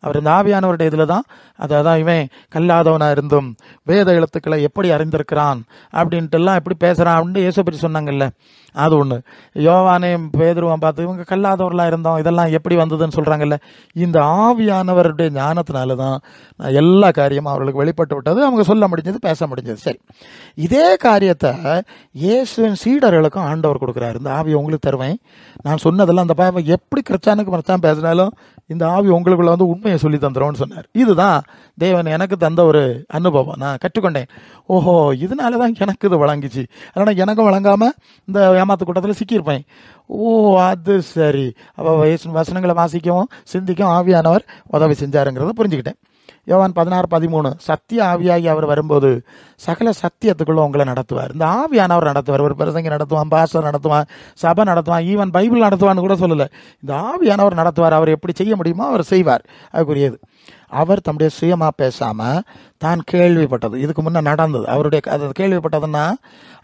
A: அவர் இந்த ஆவியானவருடைய இதில் தான், அதான் இவன் கல்லாதவனாக இருந்தும் வேத எழுத்துக்களை எப்படி அறிந்திருக்கிறான் அப்படின்ட்டுலாம் எப்படி பேசுகிறான் அப்படின்னு இயேசு பற்றி சொன்னாங்கல்ல, அது ஒன்று. யோவானையும் பேதுருவான் பார்த்து இவங்க கல்லாதவர்களாக இருந்தோம், இதெல்லாம் எப்படி வந்ததுன்னு சொல்கிறாங்கல்ல. இந்த ஆவியானவருடைய ஞானத்தினால தான் எல்லா காரியமும் அவர்களுக்கு வெளிப்பட்டு விட்டது, அவங்க சொல்ல முடிஞ்சது, பேச முடிஞ்சது. சரி, இதே காரியத்தை இயேசுவின் சீடர்களுக்கும் ஆண்டவர் கொடுக்குறாரு. இந்த ஆவியை உங்களுக்கு தருவேன், நான் சொன்னதெல்லாம் அந்த பாவை எப்படி கிறிஸ்தானுக்கு மறைச்சான் பேசினாலும் இந்த ஆவி உங்களுக்குள்ள உண்மையை சொல்லி தந்துரும்னு சொன்னார். இதுதான் தேவன் எனக்கு தந்த ஒரு அனுபவம், நான் கற்றுக்கொண்டேன். ஓஹோ, இதனால தான் எனக்கு இது வழங்கிச்சு, அதனால் எனக்கும் வழங்காமல் இந்த ஏமாத்து கூட்டத்தில் சிக்கியிருப்பேன். ஓ, அது சரி. அப்போ வசனங்களை வாசிக்கவும் சிந்திக்கவும் ஆவியானவர் உதவி செஞ்சாருங்கிறத புரிஞ்சுக்கிட்டேன். யோவான் 16:13 சத்திய ஆவியாகி அவர் வரும்போது சகல சத்தியத்துக்குள்ள உங்களை நடத்துவார். இந்த ஆவியானவர் நடத்துவார். ஒரு பிரசங்கி நடத்துவான், பாஸ்டர் நடத்துவான், சபை நடத்துவான், ஈவன் பைபிள் நடத்துவான்னு கூட சொல்லலை. இந்த ஆவியானவர் நடத்துவார். அவர் எப்படி செய்ய முடியுமோ அவர் செய்வார். அதுக்குரியது. அவர் தம்முடைய சுயமா பேசாம தான் கேள்விப்பட்டது, இதுக்கு முன்னே நடந்தது, அவருடைய அது கேள்விப்பட்டதுன்னா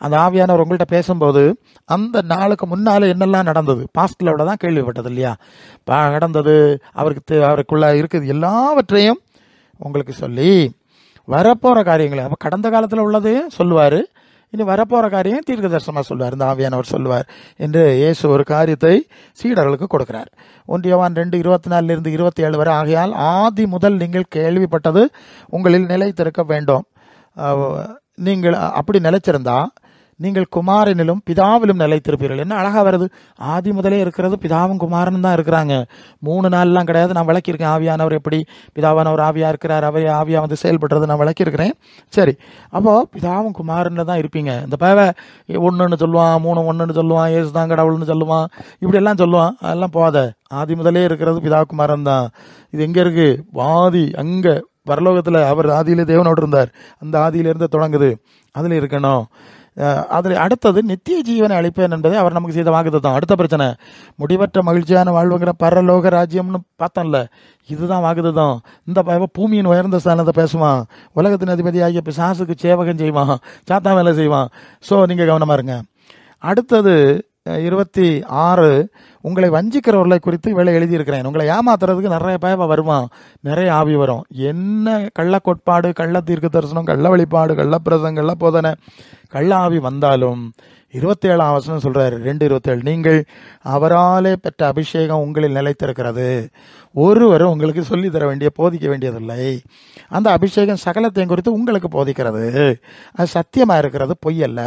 A: அந்த ஆவியானவர் உங்கள்கிட்ட பேசும்போது அந்த நாளுக்கு முன்னால என்னெல்லாம் நடந்தது பாஸ்ட்ல தான் கேள்விப்பட்டது இல்லையா, நடந்தது, அவருக்குள்ள இருக்குது எல்லாவற்றையும் உங்களுக்கு சொல்லி வரப்போகிற காரியங்களை, அப்போ கடந்த காலத்தில் உள்ளதையும் சொல்லுவார், இனி வரப்போகிற காரியம் தீர்க்க தரிசனமாக சொல்லுவார், இந்த ஆவியானவர் சொல்லுவார் என்று இயேசு ஒரு காரியத்தை சீடர்களுக்கு கொடுக்கிறார். 1 யோவான் 2:24-27 வரை, ஆகையால் ஆதி முதல் நீங்கள் கேள்விப்பட்டது உங்களில் நிலைத்திருக்க வேண்டும். நீங்கள் அப்படி நிலைச்சிருந்தா நீங்கள் குமாரனிலும் பிதாவிலும் நிலைத்திருப்பீர்கள். என்ன அழகா வருது, ஆதி முதலே இருக்கிறது பிதாவும் குமாரனும் தான் இருக்கிறாங்க. 3 நாள்லாம் கிடையாது. நான் விளக்கியிருக்கேன் ஆவியானவர் எப்படி பிதாவானவர் ஆவியா இருக்கிறார், அவைய ஆவியா செயல்படுறது நான் விளக்கியிருக்கிறேன். சரி, அப்போ பிதாவும் குமாரன்ல தான் இருப்பீங்க. இந்த பேவை 1ன்னு சொல்லுவான், 3 1ன்னு சொல்லுவான், ஏசு தான் கடவுள்னு சொல்லுவான், இப்படி எல்லாம் சொல்லுவான். அதெல்லாம் போகாத. ஆதி முதலே இருக்கிறது பிதா குமாரன் தான். இது எங்க இருக்கு? ஆதி அங்க பரலோகத்துல அவர் ஆதியிலே தேவனோடு இருந்தார், அந்த ஆதியிலிருந்து தொடங்குது, அதுல இருக்கணும். அதில் அடுத்தது நித்திய ஜீவனை அளிப்பேன் என்பதை அவர் நமக்கு செய்த வாக்குத்தத்தம். அடுத்த பிரச்சனை முடிவற்ற மகிழ்ச்சியான வாழ்வுங்கிற பரலோக ராஜ்யம்னு பார்த்தோம்ல, இதுதான் வாக்குத்தத்தம். இந்த பூமியின் உயர்ந்த ஸ்தானத்தை பேசுவான், உலகத்தின் அதிபதியாகிய பிசாசுக்கு சேவகம் செய்வான், சாத்தா வேலை செய்வான். ஸோ நீங்கள் கவனமாக இருங்க. அடுத்தது 26 உங்களை வஞ்சிக்கிறவர்களை குறித்து இவளை எழுதியிருக்கிறேன். உங்களை ஏமாத்துறதுக்கு நிறைய பேவ வருவான், நிறைய ஆவி வரும். என்ன கள்ள கோட்பாடு, கள்ள தீர்க்க தரிசனம், கள்ள வழிபாடு, கள்ள பிரசங்கம், கள்ள போதனை, கள்ள ஆவி வந்தாலும் 27ஆம் வசனம் சொல்றாரு, 2:27, நீங்கள் அவராலே பெற்ற அபிஷேகம் உங்களில் நிலைத்திருக்கிறது, ஒருவரும் உங்களுக்கு சொல்லி தர வேண்டிய போதிக்க வேண்டியதில்லை. அந்த அபிஷேகம் சகலத்தையும் குறித்து உங்களுக்கு போதிக்கிறது, அது சத்தியமா இருக்கிறது, பொய் அல்ல.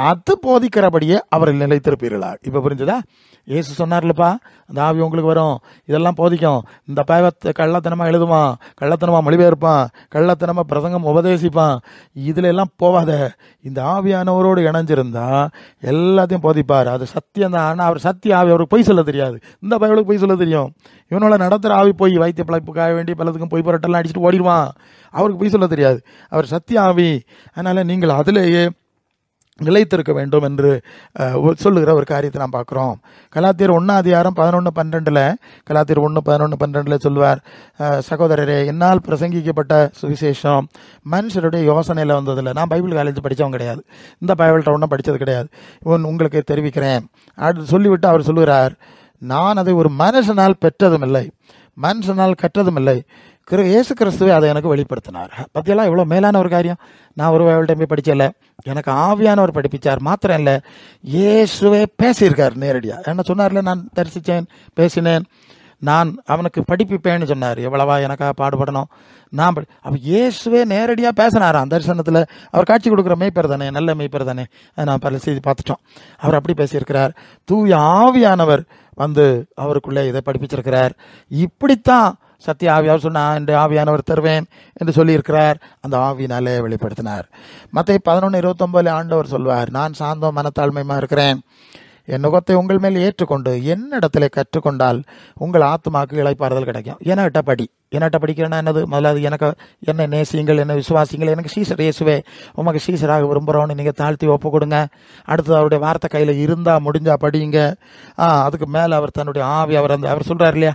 A: அது போதிக்கிறபடியே அவரில் நிலைத்திருப்பீர்களா? இப்ப புரிஞ்சுதா? இயேசு சொன்னார்லப்பா, அந்த ஆவி உங்களுக்கு வரும், இதெல்லாம் போதிக்கும், இந்த பாவத்தை கள்ளத்தனமா எழுதுவான், கள்ளத்தனமா மொழிபெயர்ப்பான், கள்ளத்தனமா பிரசங்கம் உபதேசிப்பான், இதுல எல்லாம் போவாத. இந்த ஆவியானவரோடு இணைஞ்சிருந்தா எல்லாத்தையும் போதிப்பார். அது சத்தியம் தான். ஆனால் அவர் சத்திய ஆவி, அவருக்கு பொய் சொல்ல தெரியாது. இந்த பயலுக்கு பொய் சொல்ல தெரியும். இவனோட நடத்துகிற ஆவி போய் வைத்திய பிழைப்புக்காக வேண்டி பலத்துக்கும் பொய் புரட்டெல்லாம் அடிச்சுட்டு ஓடிடுவான். அவருக்கு பொய் சொல்ல தெரியாது. அவர் சத்திய ஆவி. அதனால நீங்கள் அதிலேயே நிலைத்திருக்க வேண்டும் என்று சொல்லுகிற ஒரு காரியத்தை நாம் பார்க்குறோம். கலாத்தியர் 1:11-12, கலாத்தியர் 1:11-12 சொல்லுவார், சகோதரரே, என்னால் பிரசங்கிக்கப்பட்ட சுவிசேஷம் மனுஷருடைய யோசனையில் வந்ததில்லை. நான் பைபிள் காலேஜ் படித்தவன் கிடையாது, இந்த பைபிள்கிட்ட ஒன்றும் படித்தது கிடையாது, உங்களுக்கு தெரிவிக்கிறேன் அது சொல்லிவிட்டு அவர் சொல்லுகிறார், நான் அதை ஒரு மனுஷனால் பெற்றதும் இல்லை, மனுஷனால் கற்றதும் இல்லை, இயேசு கிறிஸ்துவே அதை எனக்கு வெளிப்படுத்தினார். பற்றியெல்லாம் எவ்வளோ மேலான ஒரு காரியம். நான் ஒரு பைபிள்கிட்ட போய் படிச்சல, எனக்கு ஆவியானவர் படிப்பிச்சார். மாத்திரம் இல்லை, இயேசுவே பேசியிருக்கார் நேரடியாக. என்ன சொன்னார்ல, நான் தரிசித்தேன், பேசினேன், நான் அவனுக்கு படிப்பிப்பேன்னு சொன்னார். எவ்வளவா எனக்காக பாடுபடணும் நான் அப்போ இயேசுவே நேரடியாக பேசினாராம் தரிசனத்தில். அவர் காட்சி கொடுக்குற மேய்ப்பர் தானே, நல்ல மேய்ப்பர் தானே. நான் பல செய்தி பார்த்துட்டோம். அவர் அப்படி பேசியிருக்கிறார். தூய ஆவியானவர் வந்து அவருக்குள்ளே இதை படிப்பிச்சிருக்கிறார். இப்படித்தான் சத்திய ஆவி, அவர் சொன்னா என்று ஆவியானவர் தருவேன் என்று சொல்லியிருக்கிறார். அந்த ஆவியினாலே வெளிப்படுத்தினார். மத்தேயு 11:29 ஆண்டவர் சொல்வார், நான் சாந்தம் மனத்தாழ்மையுமா இருக்கிறேன், என் நுகத்தை உங்கள் மேல் ஏற்றுக்கொண்டு என்னிடத்துல கற்றுக்கொண்டால் உங்கள் ஆத்மாக்கு இளைப்பாறுதல் கிடைக்கும். என்னகிட்ட படி. என்னகிட்ட படிக்கிறேன்னா என்னது? முதலாவது எனக்கு என்னை நேசியுங்கள், என்னை விசுவாசிங்கள், எனக்கு சீசர் இயேசுவே, உமக்கு சீசராக விரும்புகிறோன்னு நீங்கள் தாழ்த்தி ஒப்பு கொடுங்க. அடுத்தது அவருடைய வார்த்தை கையில் இருந்தால் முடிஞ்சா படிங்க. அதுக்கு மேலே அவர் தன்னுடைய ஆவி, அவர் சொல்கிறார் இல்லையா,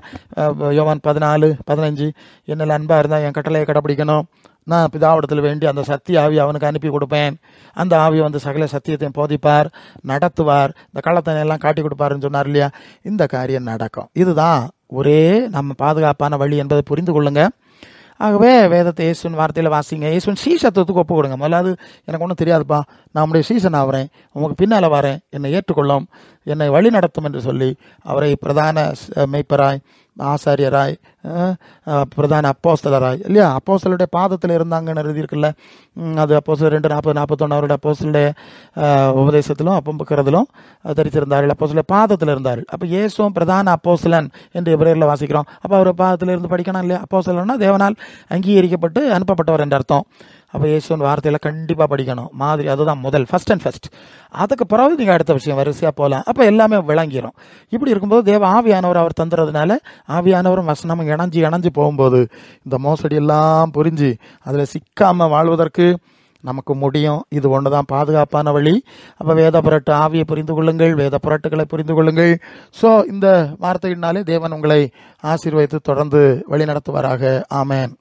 A: யோவான் 14:15, என்னில் அன்பாக இருந்தால் என் கட்டளையை கடைப்பிடிக்கணும், நான் பிதாவிடத்தில் வேண்டி அந்த சத்திய ஆவி அவனுக்கு அனுப்பி கொடுப்பேன், அந்த ஆவி வந்து சகல சத்தியத்தையும் போதிப்பார், நடத்துவார், இந்த கள்ளத்தனை எல்லாம் காட்டி கொடுப்பாருன்னு சொன்னார் இல்லையா. இந்த காரியம் நடக்கும். இதுதான் ஒரே நம்ம பாதுகாப்பான வழி என்பதை புரிந்து கொள்ளுங்க. ஆகவே வேதத்தை இயேசுவின் வார்த்தையில் வாசிங்க, இயேசுவின் சீசத்துவத்துக்கு ஒப்பு கொடுங்க. முதலாவது எனக்கு ஒன்றும் தெரியாதுப்பா, நான் உங்களுடைய சீசன் ஆகிறேன், உங்களுக்கு பின்னால் வரேன், என்னை ஏற்றுக்கொள்ளும், என்னை வழி நடத்தும் என்று சொல்லி அவரை பிரதான மேய்ப்பராய், ஆசாரியராய், பிரதான அப்போஸ்தலராய் இல்லையா, அப்போஸ்தலருடைய பாதத்தில் இருந்தாங்கன்னு எழுதியிருக்குல்ல. அது அப்போஸ்தலர் 2:40-41 அவருடைய அப்போஸ்தலருடைய உபதேசத்திலும் அப்பம்புக்கிறதிலும் தரித்திருந்தார்கள், அப்போஸ்தலர் பாதத்தில் இருந்தார்கள். அப்போ இயேசுவும் பிரதான அப்போஸ்தலன் என்று எபிரேயர்ல வாசிக்கிறோம். அப்போ அவர் பாதத்தில் இருந்து படிக்கணும் இல்லையா. அப்போஸ்தலன்னா தேவனால் அங்கீகரிக்கப்பட்டு அனுப்பப்பட்டவர் என்ற அர்த்தம். அப்போ இயேசுவின் வார்த்தையில் கண்டிப்பாக படிக்கணும். மாதிரி அதுதான் முதல், ஃபர்ஸ்ட் அண்ட் ஃபர்ஸ்ட். அதுக்கு பிறகு நீங்கள் அடுத்த விஷயம் வரிசையாக போகலாம். அப்போ எல்லாமே விளங்கிடும். இப்படி இருக்கும்போது தேவ ஆவியானவர் அவர் தந்துறதுனால ஆவியானவரும் வசனமும் இணைஞ்சு போகும்போது இந்த மோசடி எல்லாம் புரிஞ்சு அதில் சிக்காமல் வாழ்வதற்கு நமக்கு முடியும். இது ஒன்று தான் பாதுகாப்பான வழி. அப்போ வேத புரட்டு ஆவியை புரிந்து கொள்ளுங்கள், வேத புரட்டுகளை புரிந்து கொள்ளுங்கள். ஸோ இந்த வார்த்தையினாலே தேவன் உங்களை ஆசீர்வதித்து தொடர்ந்து வழி நடத்துவாராக. ஆமென்.